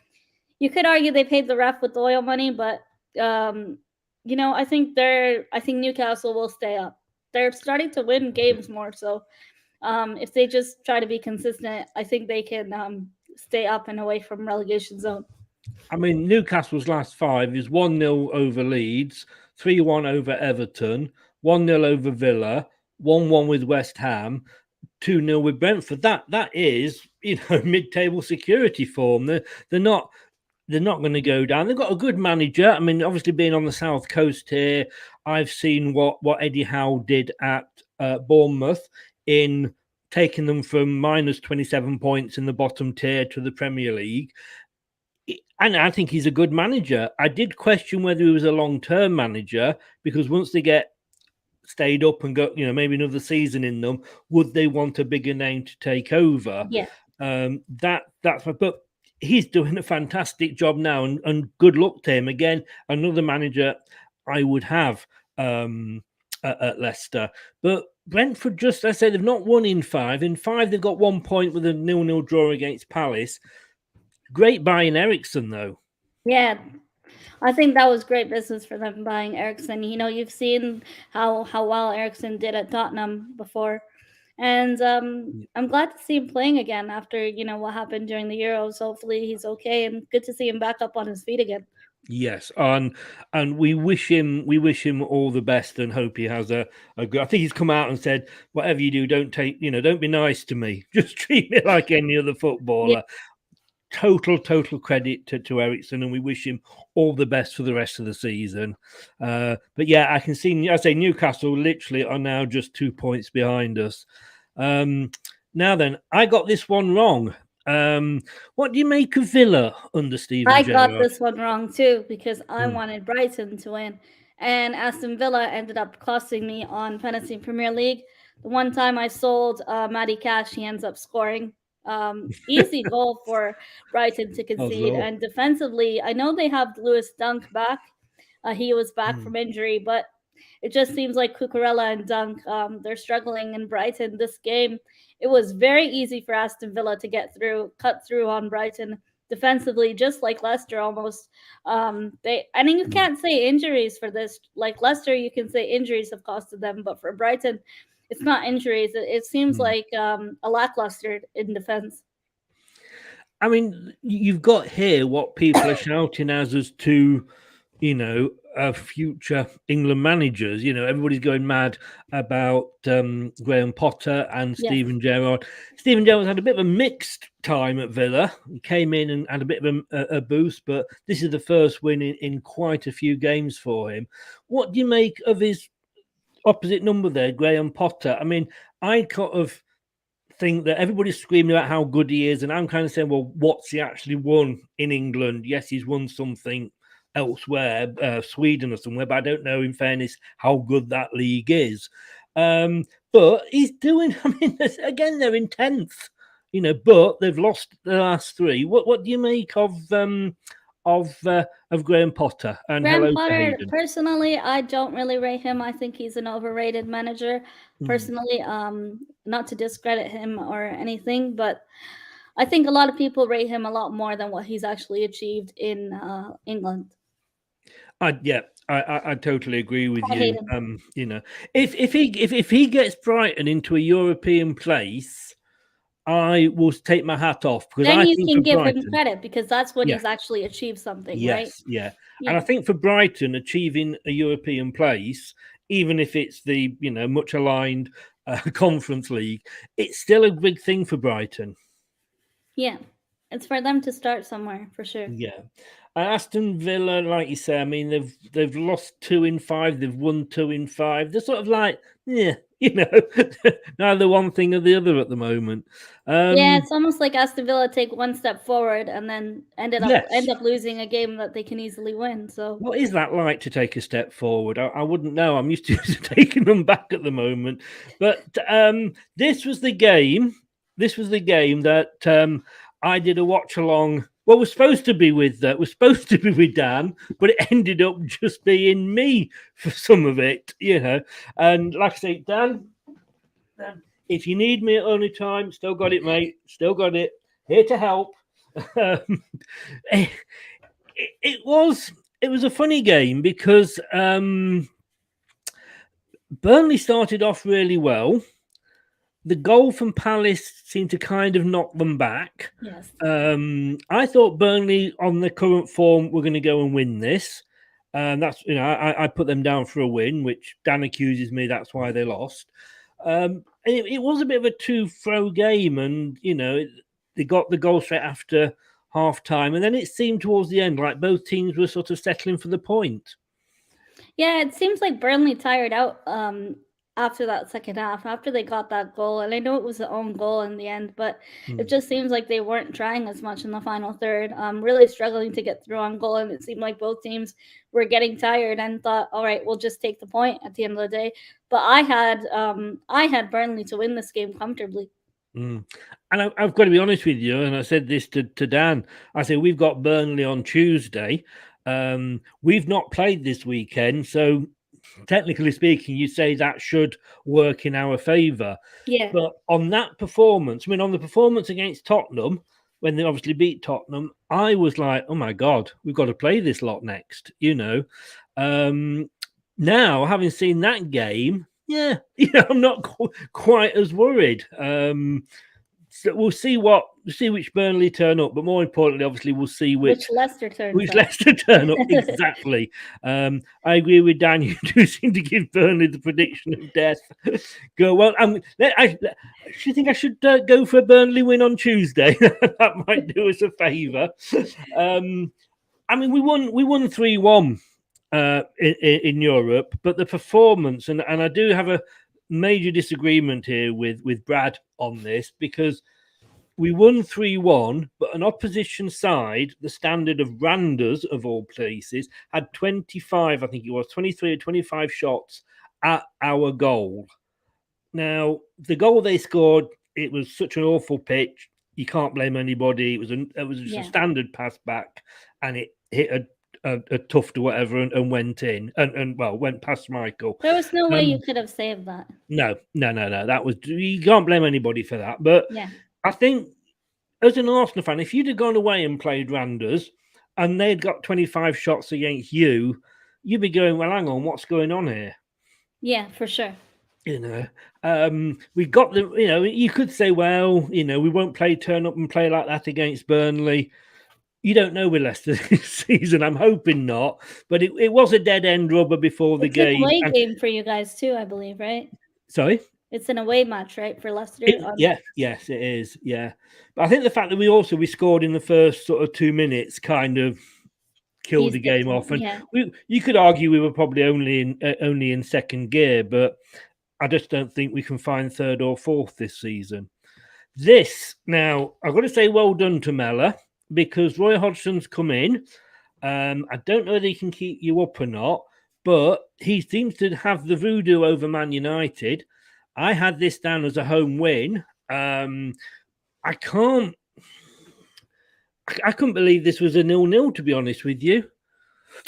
[SPEAKER 10] you could argue they paid the ref with oil money, but I think Newcastle will stay up. They're starting to win games more, so if they just try to be consistent, I think they can stay up and away from relegation zone.
[SPEAKER 9] I mean, Newcastle's last 5 is 1-0 over Leeds, 3-1 over Everton, 1-0 over Villa, 1-1 with West Ham, 2-0 with Brentford. That is, mid-table security form. They're not going to go down. They've got a good manager. I mean, obviously being on the South Coast here, I've seen what Eddie Howe did at Bournemouth in taking them from minus 27 points in the bottom tier to the Premier League. And I think he's a good manager. I did question whether he was a long-term manager, because once they get stayed up and got maybe another season in them, would they want a bigger name to take over? But he's doing a fantastic job now, and good luck to him. Again, another manager I would have at Leicester. But Brentford, just I say, they've not won in 5. In 5 they've got 1 point with a 0-0 draw against Palace. Great buying Eriksen, though. Yeah,
[SPEAKER 10] I think that was great business for them buying Eriksen. You've seen how well Eriksen did at Tottenham before. And I'm glad to see him playing again after, what happened during the Euros. Hopefully he's okay, and good to see him back up on his feet again.
[SPEAKER 9] Yes, and we wish him all the best and hope he has a good. I think he's come out and said, whatever you do, don't be nice to me. Just treat me like any other footballer. Yeah. Total credit to Eriksen, and we wish him all the best for the rest of the season. But yeah, I can see. I say Newcastle literally are now just 2 points behind us. Now then, I got this one wrong. What do you make of Villa under Steven Gerrard?
[SPEAKER 10] I got this one wrong too, because I wanted Brighton to win, and Aston Villa ended up costing me on Fantasy Premier League. The one time I sold Matty Cash, he ends up scoring. Easy goal for Brighton to concede. And defensively, I know they have Lewis Dunk back. He was back from injury, but it just seems like Cucurella and Dunk, they're struggling in Brighton this game. It was very easy for Aston Villa to cut through on Brighton defensively, just like Leicester almost. You can't say injuries for this. Like Leicester, you can say injuries have costed them, but for Brighton, it's not injuries. It seems like a lackluster in defense.
[SPEAKER 9] I mean, you've got here what people are shouting as to, future England managers. Everybody's going mad about Graham Potter and Steven Gerrard. Steven Gerrard's had a bit of a mixed time at Villa. He came in and had a bit of a boost, but this is the first win in quite a few games for him. What do you make of his opposite number there, Graham Potter? I mean, I kind of think that everybody's screaming about how good he is, and I'm kind of saying, well, what's he actually won in England? Yes, he's won something elsewhere, Sweden or somewhere, but I don't know, in fairness, how good that league is. But he's doing, I mean, again, they're in 10th. but they've lost the last three. What do you make of Graham Potter and
[SPEAKER 10] Graham
[SPEAKER 9] hello to
[SPEAKER 10] Potter,
[SPEAKER 9] Hayden?
[SPEAKER 10] personally, I don't really rate him. I think he's an overrated manager. Personally, not to discredit him or anything, but I think a lot of people rate him a lot more than what he's actually achieved in England.
[SPEAKER 9] I totally agree with
[SPEAKER 10] I hate
[SPEAKER 9] you.
[SPEAKER 10] him.
[SPEAKER 9] If he gets Brighton into a European place, I will take my hat off, because
[SPEAKER 10] Then
[SPEAKER 9] I
[SPEAKER 10] you
[SPEAKER 9] think
[SPEAKER 10] can
[SPEAKER 9] for
[SPEAKER 10] give
[SPEAKER 9] Brighton,
[SPEAKER 10] him credit, because that's when
[SPEAKER 9] Yeah.
[SPEAKER 10] he's actually achieved something, right?
[SPEAKER 9] yeah.
[SPEAKER 10] Yeah.
[SPEAKER 9] And I think for Brighton achieving a European place, even if it's the much aligned Conference League, it's still a big thing for Brighton.
[SPEAKER 10] Yeah, it's for them to start somewhere, for sure.
[SPEAKER 9] Yeah. Aston Villa, like you say, I mean, they've lost 2 in 5, they've won 2 in 5. They're sort of like, neither one thing or the other at the moment.
[SPEAKER 10] Yeah, it's almost like Aston Villa take one step forward and then end
[SPEAKER 9] Yes.
[SPEAKER 10] up losing a game that they can easily win. So
[SPEAKER 9] What is that like, to take a step forward? I wouldn't know. I'm used to taking them back at the moment. But this was the game. This was the game that I did a watch along. Well, we're supposed to be with Dan, but it ended up just being me for some of it, And like I say, Dan, if you need me at any time, still got it, mate. Still got it. Here to help. It was a funny game because Burnley started off really well. The goal from Palace seemed to kind of knock them back.
[SPEAKER 10] yes,
[SPEAKER 9] I thought Burnley, on the current form, were going to go and win this. That's I put them down for a win, which Dan accuses me that's why they lost. It was a bit of a two-throw game, and they got the goal straight after half time, and then it seemed towards the end like both teams were sort of settling for the point.
[SPEAKER 10] yeah, it seems like Burnley tired out after that second half, after they got that goal, and I know it was their own goal in the end, but it just seems like they weren't trying as much in the final third. Really struggling to get through on goal, and it seemed like both teams were getting tired and thought, all right, we'll just take the point at the end of the day. But I had Burnley to win this game comfortably.
[SPEAKER 9] And I've got to be honest with you, and I said this to Dan. I said, we've got Burnley on Tuesday. We've not played this weekend, so technically speaking, you say that should work in our favour.
[SPEAKER 10] Yeah.
[SPEAKER 9] But on that performance, on the performance against Tottenham, when they obviously beat Tottenham, I was like, oh my God, we've got to play this lot next, Now, having seen that game, I'm not quite as worried. So we'll see which Burnley turn up, but more importantly, obviously, we'll see which
[SPEAKER 10] Leicester turn up.
[SPEAKER 9] Leicester turn up. Exactly. I agree with Dan. You do seem to give Burnley the prediction of death. Go well. Do you think I should go for a Burnley win on Tuesday? That might do us a favour. We won 3-1 in Europe, but the performance, and I do have a major disagreement here with Brad on this, because we won 3-1, but an opposition side, the standard of Randers of all places, had 25, I think it was 23 or 25 shots at our goal. Now, the goal they scored, it was such an awful pitch. You can't blame anybody. It was just a standard pass back, and it hit a tuft or whatever and went in and went past Michael.
[SPEAKER 10] There was no way you could have saved that.
[SPEAKER 9] No. That was, you can't blame anybody for that. But
[SPEAKER 10] yeah,
[SPEAKER 9] I think as an Arsenal fan, if you'd have gone away and played Randers and they'd got 25 shots against you, you'd be going, well, hang on, what's going on here?
[SPEAKER 10] Yeah, for sure.
[SPEAKER 9] We got the, you could say, well, we won't turn up and play like that against Burnley. You don't know with Leicester this season. I'm hoping not. But it was a dead-end rubber before the game.
[SPEAKER 10] It's an away game for you guys too, I believe, right?
[SPEAKER 9] Sorry?
[SPEAKER 10] It's an away match, right, for Leicester?
[SPEAKER 9] Yes, it is, yeah. But I think the fact that we scored in the first sort of 2 minutes kind of killed the game off. And you could argue we were probably only in second gear, but I just don't think we can find third or fourth this season. Now, I've got to say well done to Mella, because Roy Hodgson's come in. I don't know whether he can keep you up or not, but he seems to have the voodoo over Man United. I had this down as a home win. I couldn't believe this was a 0-0, to be honest with you.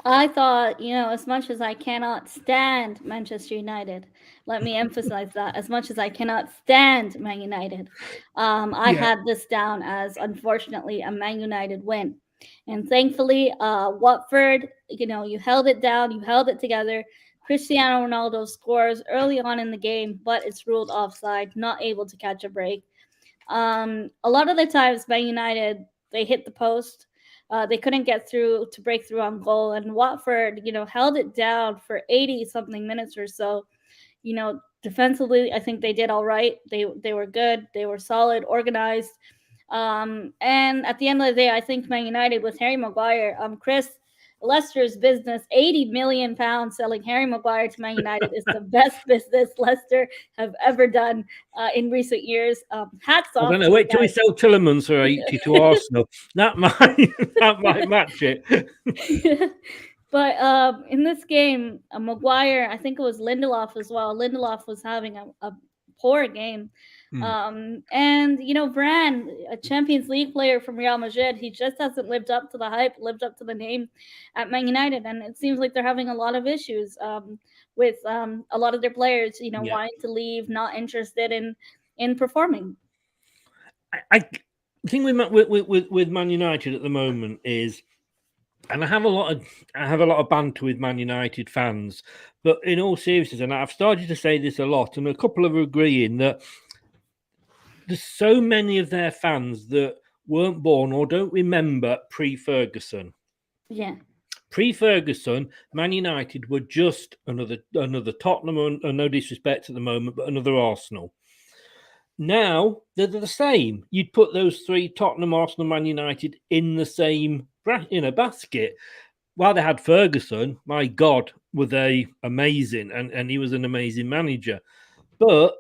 [SPEAKER 10] I thought, as much as I cannot stand Manchester United, let me emphasize that, as much as I cannot stand Man United, I had this down as, unfortunately, a Man United win. And thankfully, Watford, you held it down, you held it together. Cristiano Ronaldo scores early on in the game, but it's ruled offside, not able to catch a break. A lot of the times, Man United, they hit the post. They couldn't get through to break through on goal. And Watford, held it down for 80-something minutes or so. Defensively, I think they did all right. They were good. They were solid, organized. And at the end of the day, I think Man United with Harry Maguire, Chris, Leicester's business, £80 million selling Harry Maguire to Man United is the best business Leicester have ever done in recent years. Hats off.
[SPEAKER 9] I don't know. Wait till we sell Tillemans for 80 to Arsenal. That might match it.
[SPEAKER 10] But in this game, Maguire, I think it was Lindelof as well. Lindelof was having a poor game. And Varane, a Champions League player from Real Madrid, he just hasn't lived up to the hype, lived up to the name at Man United, and it seems like they're having a lot of issues with a lot of their players, wanting to leave, not interested in performing.
[SPEAKER 9] I think with Man United at the moment is, and I have a lot of banter with Man United fans, but in all seriousness, and I've started to say this a lot, and a couple are agreeing that there's so many of their fans that weren't born or don't remember pre-Ferguson.
[SPEAKER 10] Yeah.
[SPEAKER 9] Pre-Ferguson, Man United were just another Tottenham, and no disrespect at the moment, but another Arsenal. Now they're the same. You'd put those three, Tottenham, Arsenal, Man United, in the same basket. While they had Ferguson, my God, were they amazing, and he was an amazing manager. But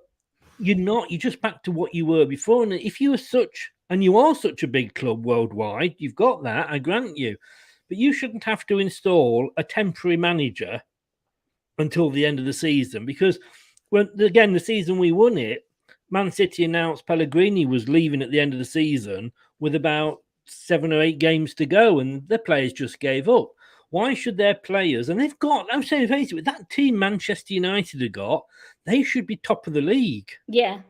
[SPEAKER 9] you're just back to what you were before. And if you are such a big club worldwide, you've got that, I grant you. But you shouldn't have to install a temporary manager until the end of the season, because the season we won it, Man City announced Pellegrini was leaving at the end of the season with about 7 or 8 games to go, and the players just gave up. Why should their players, and they've got, I'm saying, face it, with that team Manchester United have got, they should be top of the league.
[SPEAKER 10] Yeah,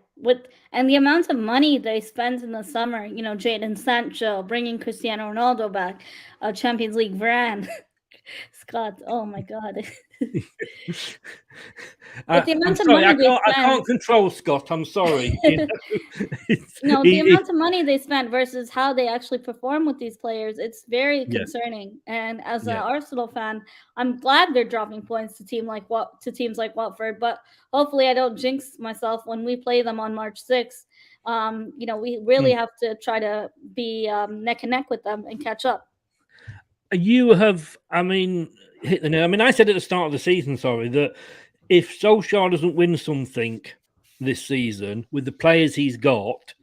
[SPEAKER 10] and the amount of money they spent in the summer, Jadon Sancho, bringing Cristiano Ronaldo back, Champions League Varane, Scott, oh my God. The amount of money
[SPEAKER 9] I can't control Scott. I'm sorry.
[SPEAKER 10] The amount of money they spent versus how they actually perform with these players, it's very concerning. And as an Arsenal fan, I'm glad they're dropping points to teams like Watford. But hopefully, I don't jinx myself when we play them on March 6th. We really have to try to be neck and neck with them and catch up.
[SPEAKER 9] You have, hit the nail. I said at the start of the season, that if Solskjaer doesn't win something this season with the players he's got,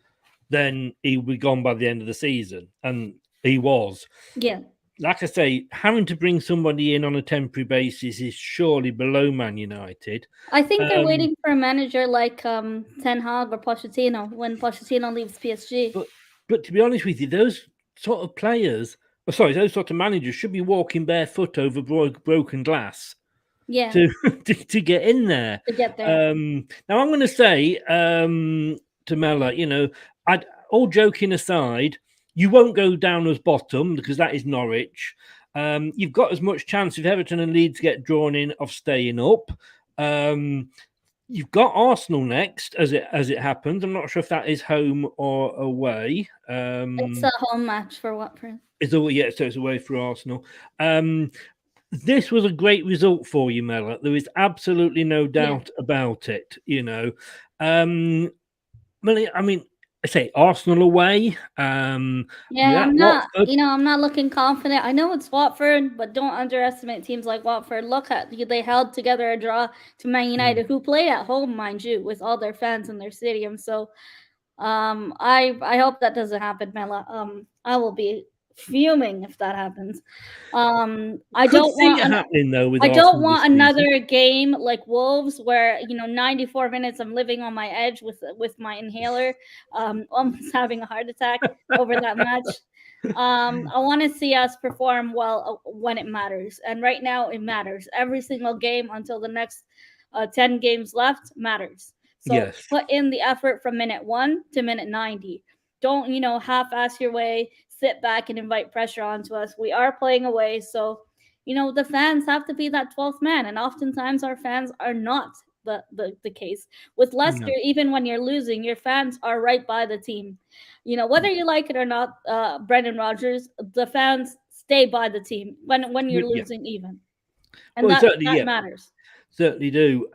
[SPEAKER 9] then he will be gone by the end of the season. And he was. Yeah. Like I say, having to bring somebody in on a temporary basis is surely below Man United.
[SPEAKER 10] I think they're waiting for a manager like Ten Hag or Pochettino when Pochettino leaves PSG.
[SPEAKER 9] But to be honest with you, those sort of players... those sort of managers should be walking barefoot over broken glass.
[SPEAKER 10] Yeah.
[SPEAKER 9] To get in there.
[SPEAKER 10] To get there.
[SPEAKER 9] Now I'm going to say to Mella, all joking aside, you won't go down as bottom because that is Norwich. You've got as much chance if Everton and Leeds get drawn in of staying up. You've got Arsenal next, as it happens. I'm not sure if that is home or away.
[SPEAKER 10] It's a home match for Watford.
[SPEAKER 9] So it's away for Arsenal. This was a great result for you, Mella. There is absolutely no doubt about it. Mella, I say Arsenal away.
[SPEAKER 10] I'm not. I'm not looking confident. I know it's Watford, but don't underestimate teams like Watford. Look at they held together a draw to Man United, who play at home, mind you, with all their fans in their stadium. So, I hope that doesn't happen, Mela. I will be fuming if that happens. I
[SPEAKER 9] Could
[SPEAKER 10] don't
[SPEAKER 9] see
[SPEAKER 10] want
[SPEAKER 9] it happening though with
[SPEAKER 10] I don't
[SPEAKER 9] Arsenal
[SPEAKER 10] want
[SPEAKER 9] this season.
[SPEAKER 10] another game like Wolves where 94 minutes I'm living on my edge with my inhaler, almost having a heart attack over that match. I want to see us perform well when it matters, and right now it matters. Every single game until the next 10 games left matters. So
[SPEAKER 9] Yes.
[SPEAKER 10] put in the effort from minute 1 to minute 90. Don't half-ass your way, sit back and invite pressure onto us. We are playing away, so the fans have to be that 12th man, and oftentimes our fans are not the case. With Leicester, even when you're losing, your fans are right by the team. Whether you like it or not, Brendan Rodgers, the fans stay by the team when you're losing even. And
[SPEAKER 9] Well,
[SPEAKER 10] that matters.
[SPEAKER 9] Certainly do.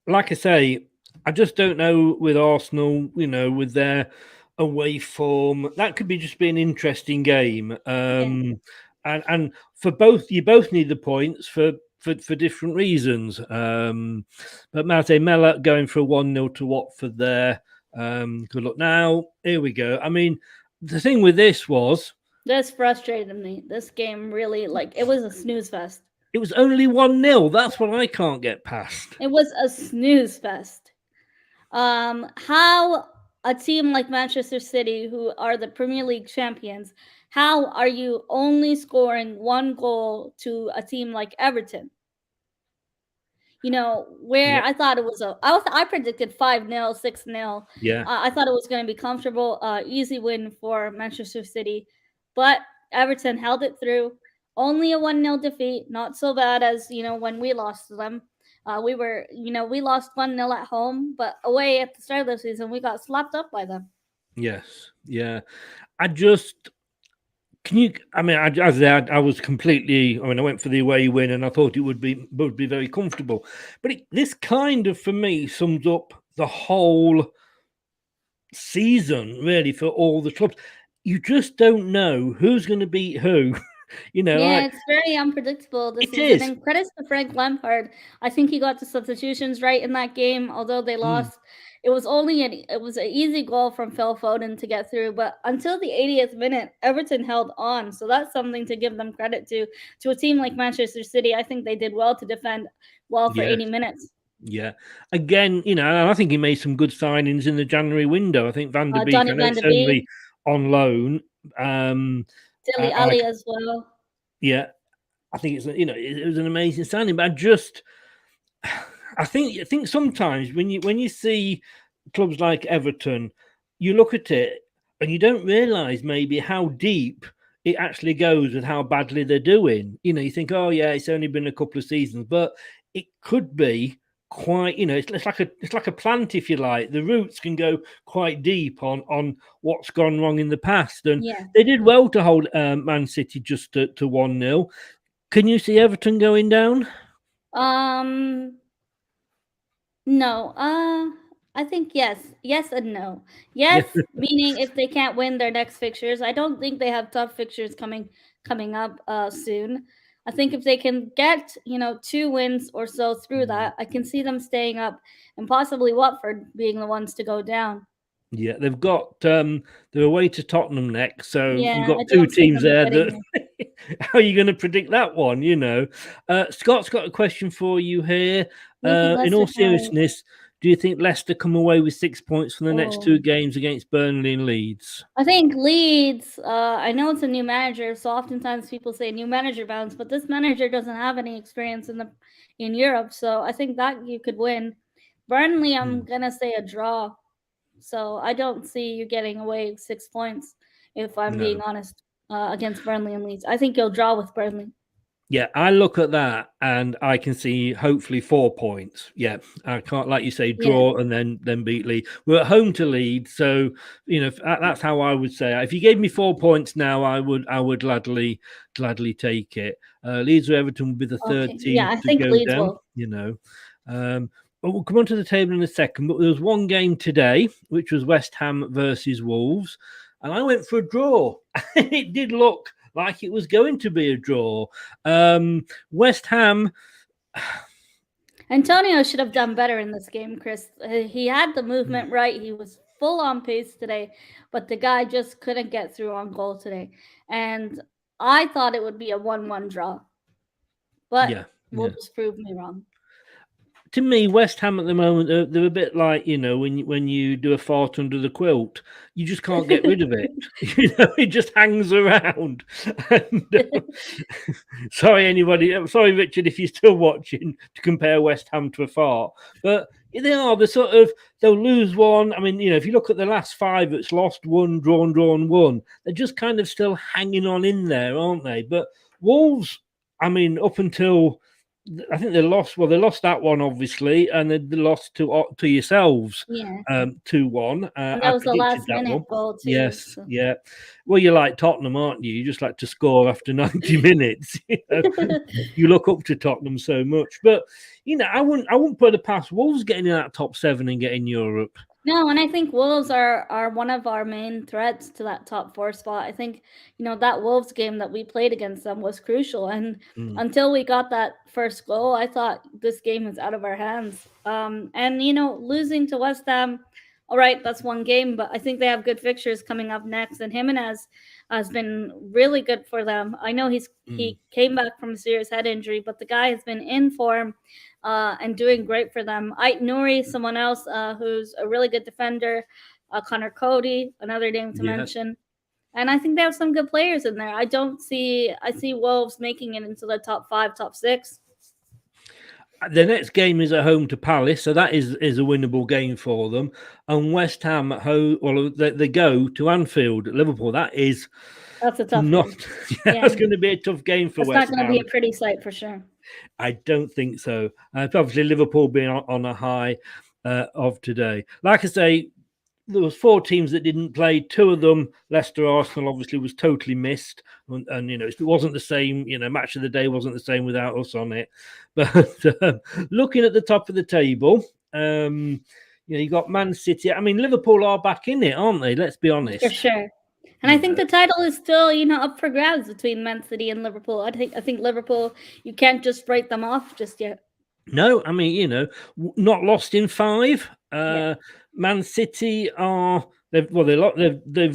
[SPEAKER 9] Like I say, I just don't know with Arsenal, with their away form. That could be just be an interesting game. And for both, you both need the points for different reasons. But Mate Mella going for a 1-0 to Watford there. Good luck. Now, here we go. I mean, the thing with this
[SPEAKER 10] frustrated me. This game really, it was a snooze fest.
[SPEAKER 9] It was only 1-0. That's what I can't get past.
[SPEAKER 10] It was a snooze fest. How a team like Manchester City, who are the Premier League champions, how are you only scoring 1 goal to a team like Everton? I thought it was I predicted 5-0, 6-0.
[SPEAKER 9] Yeah.
[SPEAKER 10] I thought it was going to be comfortable, easy win for Manchester City, but Everton held it through. Only a 1-0 defeat, not so bad as when we lost to them. We lost 1-0 at home, but away at the start of the season, we got slapped up by them.
[SPEAKER 9] Yes, yeah. I was completely. I went for the away win, and I thought it would be very comfortable. But this kind of, for me, sums up the whole season, really, for all the clubs. You just don't know who's going to beat who.
[SPEAKER 10] It's very unpredictable this season. And credits to Frank Lampard. I think he got the substitutions right in that game, although they lost. It was an easy goal from Phil Foden to get through, but until the 80th minute, Everton held on. So that's something to give them credit to. To a team like Manchester City, I think they did well to defend well for 80 minutes.
[SPEAKER 9] Yeah. Again, I think he made some good signings in the January window. I think Van der Beek, I know it's only on loan.
[SPEAKER 10] Dilly Ali as well.
[SPEAKER 9] Yeah, I think it was an amazing signing. But I think sometimes when you see clubs like Everton, you look at it and you don't realise maybe how deep it actually goes with how badly they're doing. You think, oh yeah, it's only been a couple of seasons, but it could be quite, it's like a plant, if you like. The roots can go quite deep on what's gone wrong in the past, and they did well to hold Man City just to 1-0. Can you see Everton going down?
[SPEAKER 10] No. I think yes and no. Yes, meaning if they can't win their next fixtures. I don't think they have tough fixtures coming up soon. I think if they can get, 2 wins or so through that, I can see them staying up and possibly Watford being the ones to go down.
[SPEAKER 9] Yeah, they've got they're away to Tottenham next, so you've got 2 teams there. How are you going to predict that one? Scott's got a question for you here. In all seriousness, do you think Leicester come away with 6 points from the next 2 games against Burnley and Leeds?
[SPEAKER 10] I think Leeds, I know it's a new manager, so oftentimes people say new manager bounce, but this manager doesn't have any experience in Europe, so I think that you could win. Burnley, I'm going to say a draw. So I don't see you getting away with 6 points, if I'm being honest, against Burnley and Leeds. I think you'll draw with Burnley.
[SPEAKER 9] Yeah, I look at that and I can see hopefully 4 points. Yeah, I can't, like you say, draw and then beat Leeds. We're at home to Leeds, so that's how I would say. If you gave me 4 points now, I would gladly take it. Leeds or Everton would be the third team.
[SPEAKER 10] Yeah, I think Leeds will.
[SPEAKER 9] We'll come on to the table in a second, but there was one game today, which was West Ham versus Wolves, and I went for a draw. It did look like it was going to be a draw. West Ham.
[SPEAKER 10] Antonio should have done better in this game, Chris. He had the movement right. He was full on pace today, but the guy just couldn't get through on goal today. And I thought it would be a 1-1 draw, but Wolves proved me wrong.
[SPEAKER 9] To me, West Ham at the moment, they're a bit like, you know, when you do a fart under the quilt, you just can't get rid of it. You know, it just hangs around. And, sorry, Richard, if you're still watching, to compare West Ham to a fart. But they'll lose one. I mean, you know, if you look at the last 5, it's lost 1, drawn 1. They're just kind of still hanging on in there, aren't they? But Wolves, I mean, up until... I think they lost. Well, they lost that one, obviously, and they lost to yourselves. 2-1.
[SPEAKER 10] That was the last minute goal too.
[SPEAKER 9] Yes, so. Yeah. Well, you're like Tottenham, aren't you? You just like to score after 90 minutes. You know? You look up to Tottenham so much, but you know, I wouldn't put it past Wolves getting in that top 7 and getting Europe.
[SPEAKER 10] No, and I think Wolves are one of our main threats to that top 4 spot. I think, you know, that Wolves game that we played against them was crucial. And until we got that first goal, I thought this game was out of our hands. And, you know, losing to West Ham, all right, that's one game, but I think they have good fixtures coming up next. And Jimenez has been really good for them. I know he came back from a serious head injury, but the guy has been in form. And doing great for them. Ait Nouri, someone else who's a really good defender. Connor Cody, another name to mention. And I think they have some good players in there. I see Wolves making it into the top 5, top 6.
[SPEAKER 9] The next game is at home to Palace, so that is a winnable game for them. And West Ham at home, well, they go to Anfield at Liverpool. That's a tough game. That's going to be a tough game for West Ham.
[SPEAKER 10] It's not going to be a pretty sight for sure.
[SPEAKER 9] I don't think so. Obviously, Liverpool being on a high of today. Like I say, there was 4 teams that didn't play. 2 of them, Leicester, Arsenal, obviously was totally missed. And you know, it wasn't the same. You know, match of the day wasn't the same without us on it. But looking at the top of the table, you know, you got Man City. I mean, Liverpool are back in it, aren't they? Let's be honest.
[SPEAKER 10] For sure. And I think the title is still, you know, up for grabs between Man City and Liverpool. I think Liverpool, you can't just write them off just yet.
[SPEAKER 9] No, I mean, you know, not lost in 5. Man City they've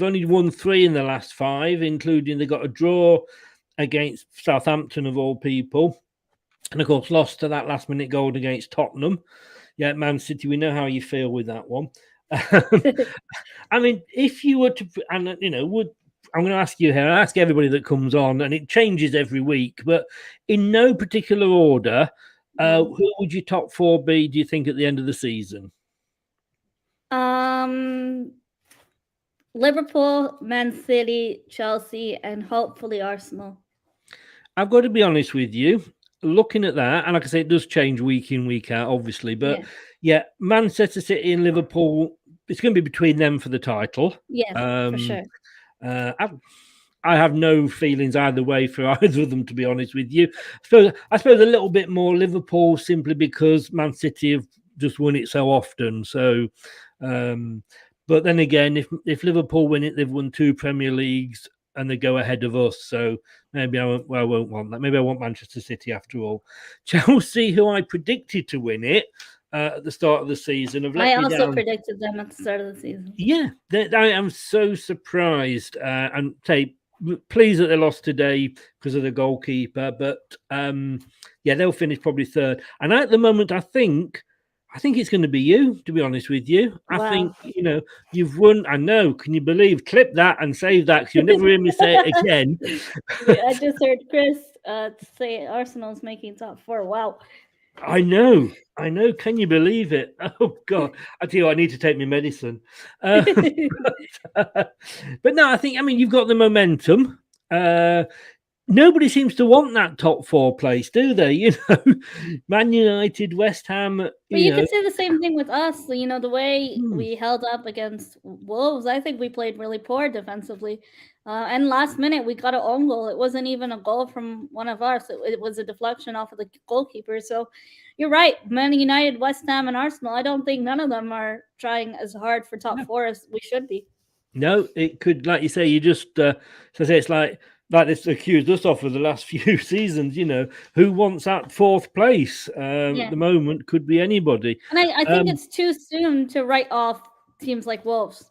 [SPEAKER 9] only won 3 in the last 5, including they got a draw against Southampton of all people, and of course lost to that last minute goal against Tottenham. Yeah, Man City, we know how you feel with that one. I mean, if you were to, and you know, I'm going to ask you here, I ask everybody that comes on, and it changes every week, but in no particular order, who would your top 4 be, do you think, at the end of the season?
[SPEAKER 10] Liverpool, Man City, Chelsea, and hopefully Arsenal.
[SPEAKER 9] I've got to be honest with you, looking at that, and like I say, it does change week in, week out, obviously, but yeah, Manchester City and Liverpool, it's going to be between them for the title.
[SPEAKER 10] Yeah, for sure.
[SPEAKER 9] I have no feelings either way for either of them, to be honest with you. I suppose a little bit more Liverpool, simply because Man City have just won it so often. So, but then again, if Liverpool win it, they've won 2 Premier Leagues and they go ahead of us. So maybe I won't want that. Maybe I want Manchester City after all. Chelsea, who I predicted to win it at the start of the season,
[SPEAKER 10] I also predicted them at the start of the season.
[SPEAKER 9] Yeah, I am so surprised and pleased that they lost today because of the goalkeeper. But yeah, they'll finish probably 3rd. And at the moment, I think it's going to be you, to be honest with you. I think, you know, you've won. I know. Can you believe? Clip that and save that, because you'll never hear me say it again.
[SPEAKER 10] I just heard Chris say Arsenal's making top 4. Wow.
[SPEAKER 9] I know. Can you believe it? Oh, God. I tell you what, I need to take my medicine. But no, I mean, you've got the momentum. Nobody seems to want that top 4 place, do they? You know, Man United, West Ham.
[SPEAKER 10] But you could say the same thing with us. You know, the way we held up against Wolves, I think we played really poor defensively. And last minute, we got an own goal. It wasn't even a goal from one of us. It was a deflection off of the goalkeeper. So you're right. Man United, West Ham, and Arsenal, I don't think none of them are trying as hard for top 4 as we should be. No,
[SPEAKER 9] it could, like you say, you just, so it's like this accused us of for the last few seasons, you know, who wants that 4th place? At the moment, could be anybody.
[SPEAKER 10] And I think it's too soon to write off teams like Wolves.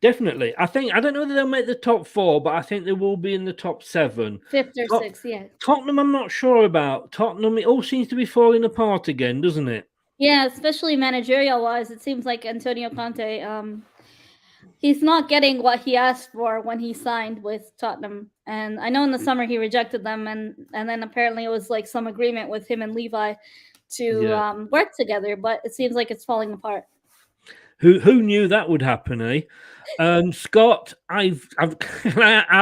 [SPEAKER 9] Definitely. I don't know whether they'll make the top 4, but I think they will be in the top 7.
[SPEAKER 10] 5th or 6th, yeah.
[SPEAKER 9] Tottenham, I'm not sure about. Tottenham, it all seems to be falling apart again, doesn't it?
[SPEAKER 10] Yeah, especially managerial-wise. It seems like Antonio Conte, he's not getting what he asked for when he signed with Tottenham. And I know in the summer he rejected them, and then apparently it was like some agreement with him and Levi to work together, but it seems like it's falling apart.
[SPEAKER 9] Who knew that would happen, eh? Scott, I'll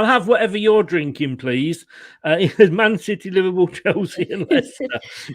[SPEAKER 9] have whatever you're drinking, please. Man City, Liverpool, Chelsea, and Leicester.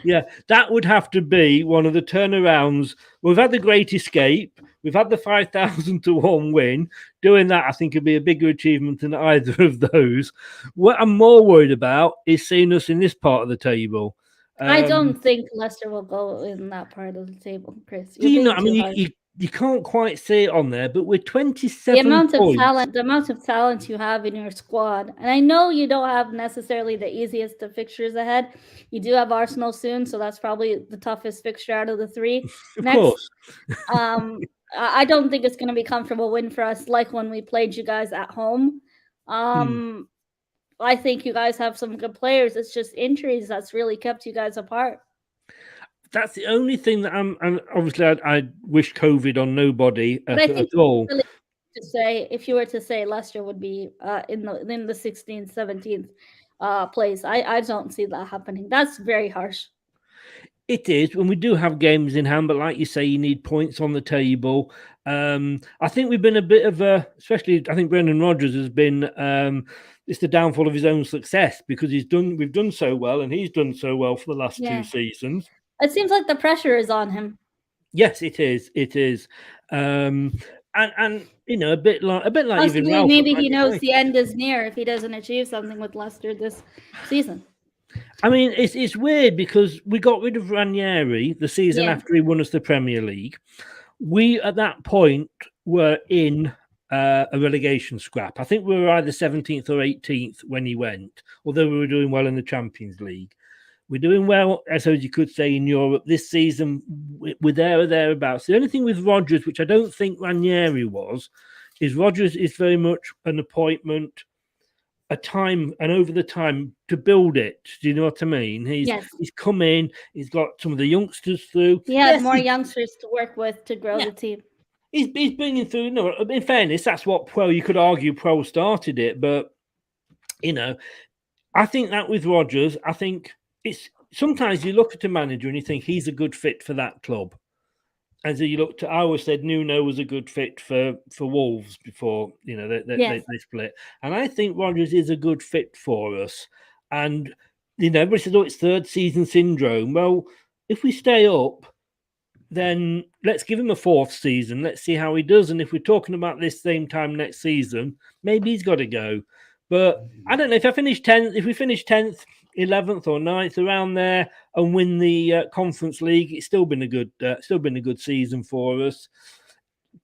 [SPEAKER 9] Yeah, that would have to be one of the turnarounds. We've had the Great Escape. We've had the 5,000 to 1 win. Doing that, I think, would be a bigger achievement than either of those. What I'm more worried about is seeing us in this part of the table.
[SPEAKER 10] I don't think Leicester will go in that part of the table, Chris.
[SPEAKER 9] Do you know? I mean, you can't quite see it on there, but we're 27
[SPEAKER 10] the amount
[SPEAKER 9] points.
[SPEAKER 10] The amount of talent you have in your squad, and I know you don't have necessarily the easiest of fixtures ahead. You do have Arsenal soon, so that's probably the toughest fixture out of the 3.
[SPEAKER 9] Of course.
[SPEAKER 10] I don't think it's going to be a comfortable win for us, like when we played you guys at home. I think you guys have some good players. It's just injuries that's really kept you guys apart.
[SPEAKER 9] That's the only thing that and obviously I wish COVID on nobody at all.
[SPEAKER 10] Really to say, if you were to say Leicester would be in the 16th, 17th place, I don't see that happening. That's very harsh.
[SPEAKER 9] It is when we do have games in hand, but like you say, you need points on the table. I think we've been a bit of especially I think Brendan Rodgers has been it's the downfall of his own success because we've done so well and he's done so well for the last 2 seasons.
[SPEAKER 10] It seems like the pressure is on him.
[SPEAKER 9] Yes, it is. It is. And you know, a bit like
[SPEAKER 10] possibly,
[SPEAKER 9] even Ralph,
[SPEAKER 10] maybe he knows the end is near if he doesn't achieve something with Leicester this season.
[SPEAKER 9] I mean, it's weird because we got rid of Ranieri the season after he won us the Premier League. We at that point were in a relegation scrap. I think we were either 17th or 18th when he went, although we were doing well in the Champions League. We're doing well, as you could say, in Europe this season. We're there or thereabouts. The only thing with Rodgers, which I don't think Ranieri was, is Rodgers is very much an appointment, a time, and over the time to build it. Do you know what I mean? He's come in. He's got some of the youngsters through.
[SPEAKER 10] He had more youngsters to work with to grow the team.
[SPEAKER 9] He's bringing through. No, in fairness, that's what you could argue Pro started it, but you know, I think that with Rodgers, I think. It's sometimes you look at a manager and you think he's a good fit for that club. As you looked at, I always said Nuno was a good fit for Wolves before they split, and I think Rodgers is a good fit for us. And everybody says, "Oh, it's third season syndrome." Well, if we stay up, then let's give him a 4th season. Let's see how he does. And if we're talking about this same time next season, maybe he's got to go. But I don't know if we finish 10th. 11th or 9th around there and win the Conference League. It's still been a good season for us.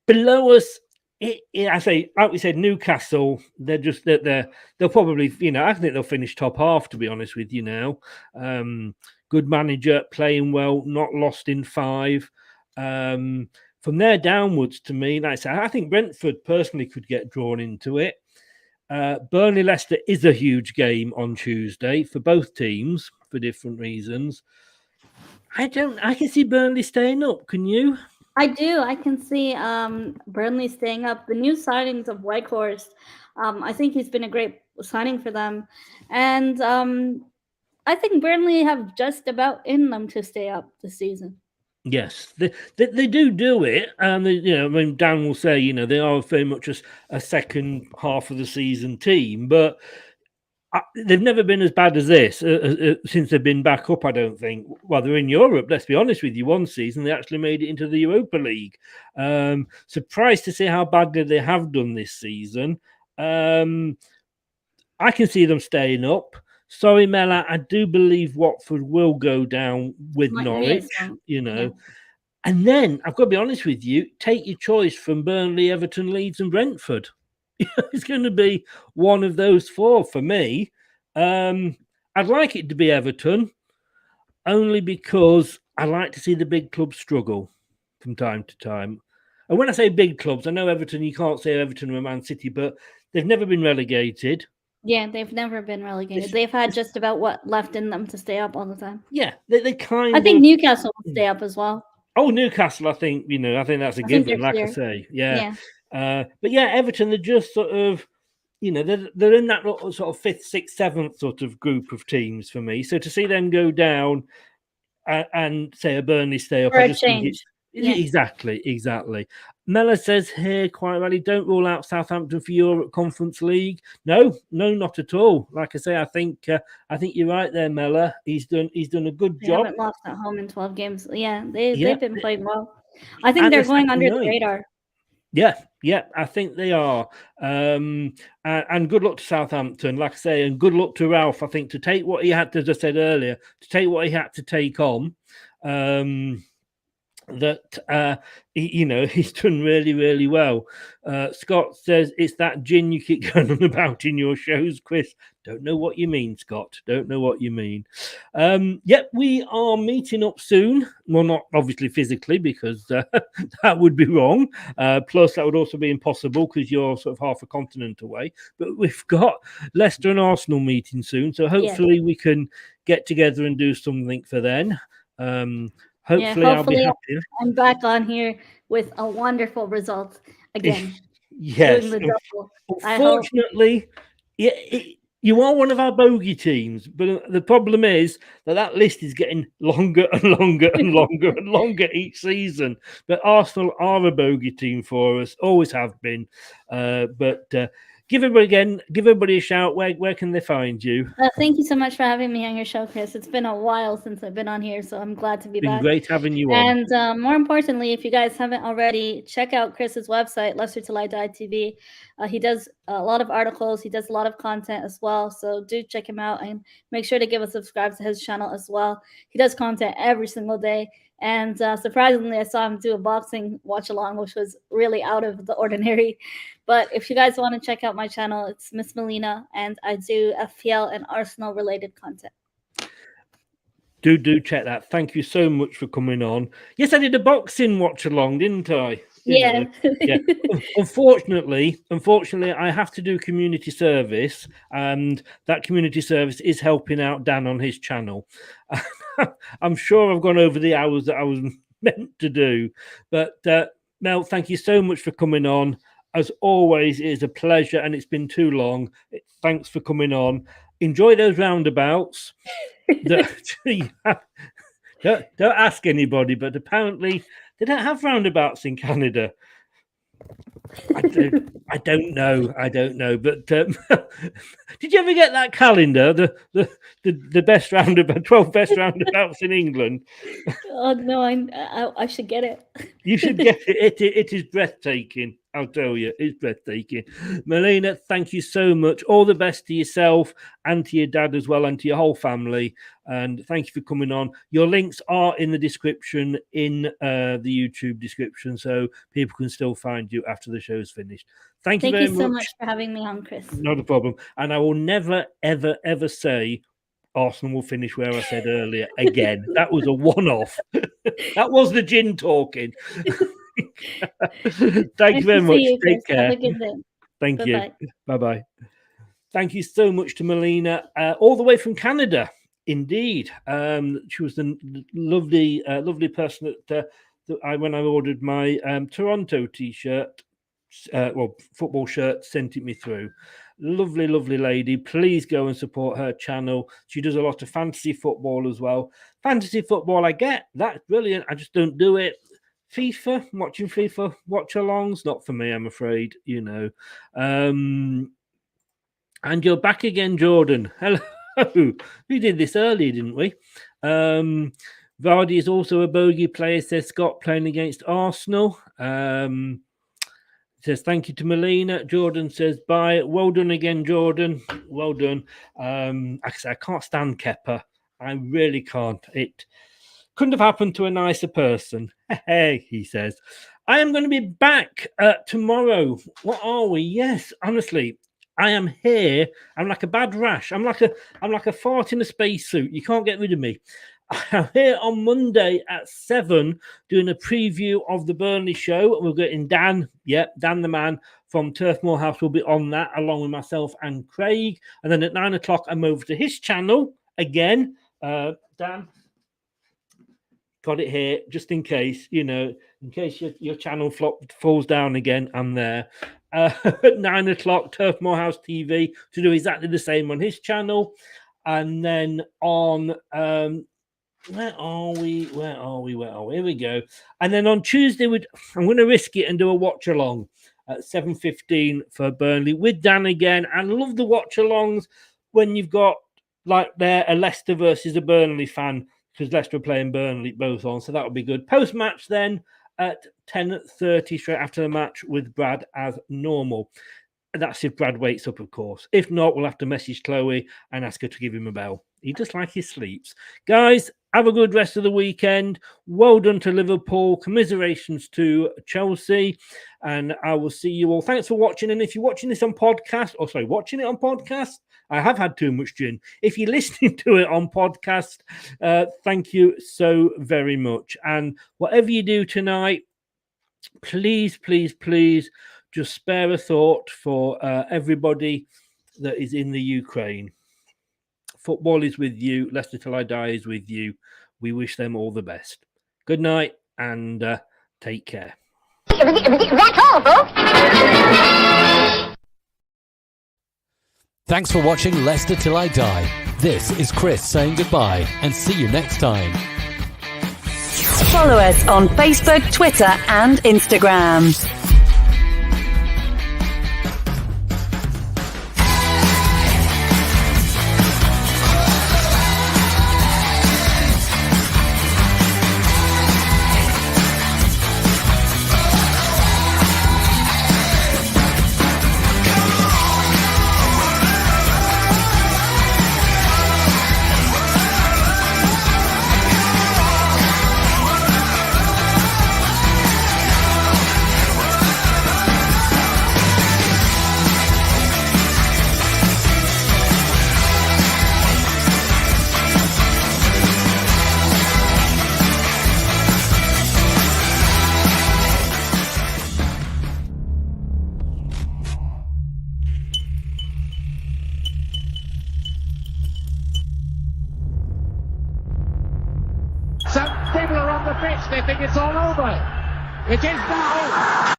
[SPEAKER 9] Below us, I say, like we said, Newcastle. They'll probably, I think they'll finish top half. To be honest with you now, good manager, playing well, not lost in 5. From there downwards, to me, like I said, I think Brentford personally could get drawn into it. Burnley Leicester is a huge game on Tuesday for both teams for different reasons. I can see Burnley staying up. Can you?
[SPEAKER 10] I do. I can see Burnley staying up. The new signings of Weghorst, I think he's been a great signing for them, and I think Burnley have just about in them to stay up this season.
[SPEAKER 9] Yes, they do it, and I mean, Dan will say, they are very much a second half of the season team, but they've never been as bad as this since they've been back up. I don't think. Well, they're in Europe. Let's be honest with you. One season they actually made it into the Europa League. Surprised to see how badly they have done this season. I can see them staying up. Sorry, Mela, I do believe Watford will go down with Norwich, And then, I've got to be honest with you, take your choice from Burnley, Everton, Leeds and Brentford. It's going to be one of those 4 for me. I'd like it to be Everton, only because I like to see the big clubs struggle from time to time. And when I say big clubs, I know Everton, you can't say Everton or Man City, but they've never been relegated.
[SPEAKER 10] Yeah, they've never been relegated. They've had just about what left in them to stay up all the time.
[SPEAKER 9] Yeah, they kind
[SPEAKER 10] I
[SPEAKER 9] of...
[SPEAKER 10] think Newcastle will stay up as well.
[SPEAKER 9] Oh, Newcastle, I think that's a given, like I say. Yeah. But yeah, Everton, they're just sort of, they're in that sort of 5th, 6th, 7th sort of group of teams for me. So to see them go down and say a Burnley stay up,
[SPEAKER 10] For
[SPEAKER 9] I
[SPEAKER 10] a
[SPEAKER 9] just
[SPEAKER 10] change.
[SPEAKER 9] think it's exactly. Mella says here quite rightly, don't rule out Southampton for Europe Conference League. No, not at all. Like I say, I think you're right there, Mella. He's done a good
[SPEAKER 10] They
[SPEAKER 9] job.
[SPEAKER 10] haven't lost at home in 12 games. Yeah, they've been playing well. I think
[SPEAKER 9] And
[SPEAKER 10] they're
[SPEAKER 9] the
[SPEAKER 10] going
[SPEAKER 9] second
[SPEAKER 10] under the
[SPEAKER 9] night.
[SPEAKER 10] radar.
[SPEAKER 9] Yeah, I think they are. And good luck to Southampton, like I say, and good luck to Ralph. I think to take what he had to, as I said earlier, to take what he had to take on. He's done really, really well. Scott says it's that gin you keep going on about in your shows, Chris. Don't know what you mean, Scott. Don't know what you mean. We are meeting up soon. Well, not obviously physically, because that would be wrong. Plus, that would also be impossible because you're sort of half a continent away. But we've got Leicester and Arsenal meeting soon, so hopefully we can get together and do something for then. Hopefully I'll be happier.
[SPEAKER 10] I'm back on here with a wonderful result again.
[SPEAKER 9] Yes. Unfortunately, you are one of our bogey teams, but the problem is that list is getting longer and longer and longer and longer each season. But Arsenal are a bogey team for us, always have been. Give everybody a shout. Where can they find you?
[SPEAKER 10] Thank you so much for having me on your show, Chris. It's been a while since I've been on here, so I'm glad to be back.
[SPEAKER 9] Great having you on.
[SPEAKER 10] And more importantly, if you guys haven't already, check out Chris's website, Leicester Till I Die TV. He does a lot of articles. He does a lot of content as well. So do check him out and make sure to give a subscribe to his channel as well. He does content every single day. And surprisingly, I saw him do a boxing watch along, which was really out of the ordinary. But if you guys want to check out my channel, it's Miss Melina, and I do FPL and Arsenal related content.
[SPEAKER 9] Do check that. Thank you so much for coming on. Yes, I did a boxing watch along, didn't I?
[SPEAKER 10] Yeah.
[SPEAKER 9] Unfortunately, I have to do community service, and that community service is helping out Dan on his channel. I'm sure I've gone over the hours that I was meant to do, but Mel, thank you so much for coming on. As always, it is a pleasure, and it's been too long. Thanks for coming on. Enjoy those roundabouts. Don't ask anybody, but apparently they don't have roundabouts in Canada. I don't know. But did you ever get that calendar, the best roundabout, 12 best roundabouts in England?
[SPEAKER 10] Oh no, I should get it.
[SPEAKER 9] You should get it. It is breathtaking. I'll tell you, it's breathtaking. Melina, thank you so much. All the best to yourself and to your dad as well, and to your whole family. And thank you for coming on. Your links are in the description, in the YouTube description, so people can still find you after the show's finished. Thank you very much.
[SPEAKER 10] Thank you so much for having me on, Chris.
[SPEAKER 9] Not a problem. And I will never, ever, ever say Arsenal will finish where I said earlier again. That was a one-off. That was the gin talking. Thank you very much. Take care.
[SPEAKER 10] Have a good day.
[SPEAKER 9] Thank you. Bye-bye. Thank you so much to Melina, all the way from Canada. Indeed. She was the lovely person that when I ordered my Toronto t-shirt, football shirt, sent it me through. Lovely lady. Please go and support her channel. She does a lot of fantasy football as well. Fantasy football, I get that's brilliant. I just don't do it. Watching FIFA watch-alongs, not for me, I'm afraid, And you're back again, Jordan. Hello. We did this earlier, didn't we? Vardy is also a bogey player, says Scott, playing against Arsenal. Says thank you to Melina. Jordan says bye. Well done again, Jordan. Well done. I can't stand Kepa. I really can't. It couldn't have happened to a nicer person. Hey, he says. I am going to be back tomorrow. What are we? Yes, honestly, I am here. I'm like a bad rash. I'm like a fart in a spacesuit. You can't get rid of me. I'm here on Monday at 7 doing a preview of the Burnley show. We're getting Dan, Dan the man from Turf Moor House will be on that along with myself and Craig. And then at 9 o'clock, I'm over to his channel again. Dan, got it here just in case, in case your channel falls down again, I'm there. At 9 o'clock, Turf Moor House TV to do exactly the same on his channel. And then on, where are we? Here we go. And then on Tuesday, I'm going to risk it and do a watch along at 7:15 for Burnley with Dan again. I love the watch alongs when you've got like a Leicester versus a Burnley fan, because Leicester are playing Burnley both on. So that would be good. Post match then at 10:30 straight after the match with Brad as normal. That's if Brad wakes up, of course. If not, we'll have to message Chloe and ask her to give him a bell. He just like he sleeps. Guys, have a good rest of the weekend. Well done to Liverpool. Commiserations to Chelsea. And I will see you all. Thanks for watching. And if you're watching this on podcast, watching it on podcast, I have had too much gin. If you're listening to it on podcast, thank you so very much. And whatever you do tonight, please, please, please, just spare a thought for everybody that is in the Ukraine. Football is with you. Leicester Till I Die is with you. We wish them all the best. Good night and take care.
[SPEAKER 7] That's all, folks. Thanks for watching Leicester Till I Die. This is Chris saying goodbye and see you next time.
[SPEAKER 8] Follow us on Facebook, Twitter and Instagram.
[SPEAKER 11] Some people are on the pitch, they think it's all over. It is now.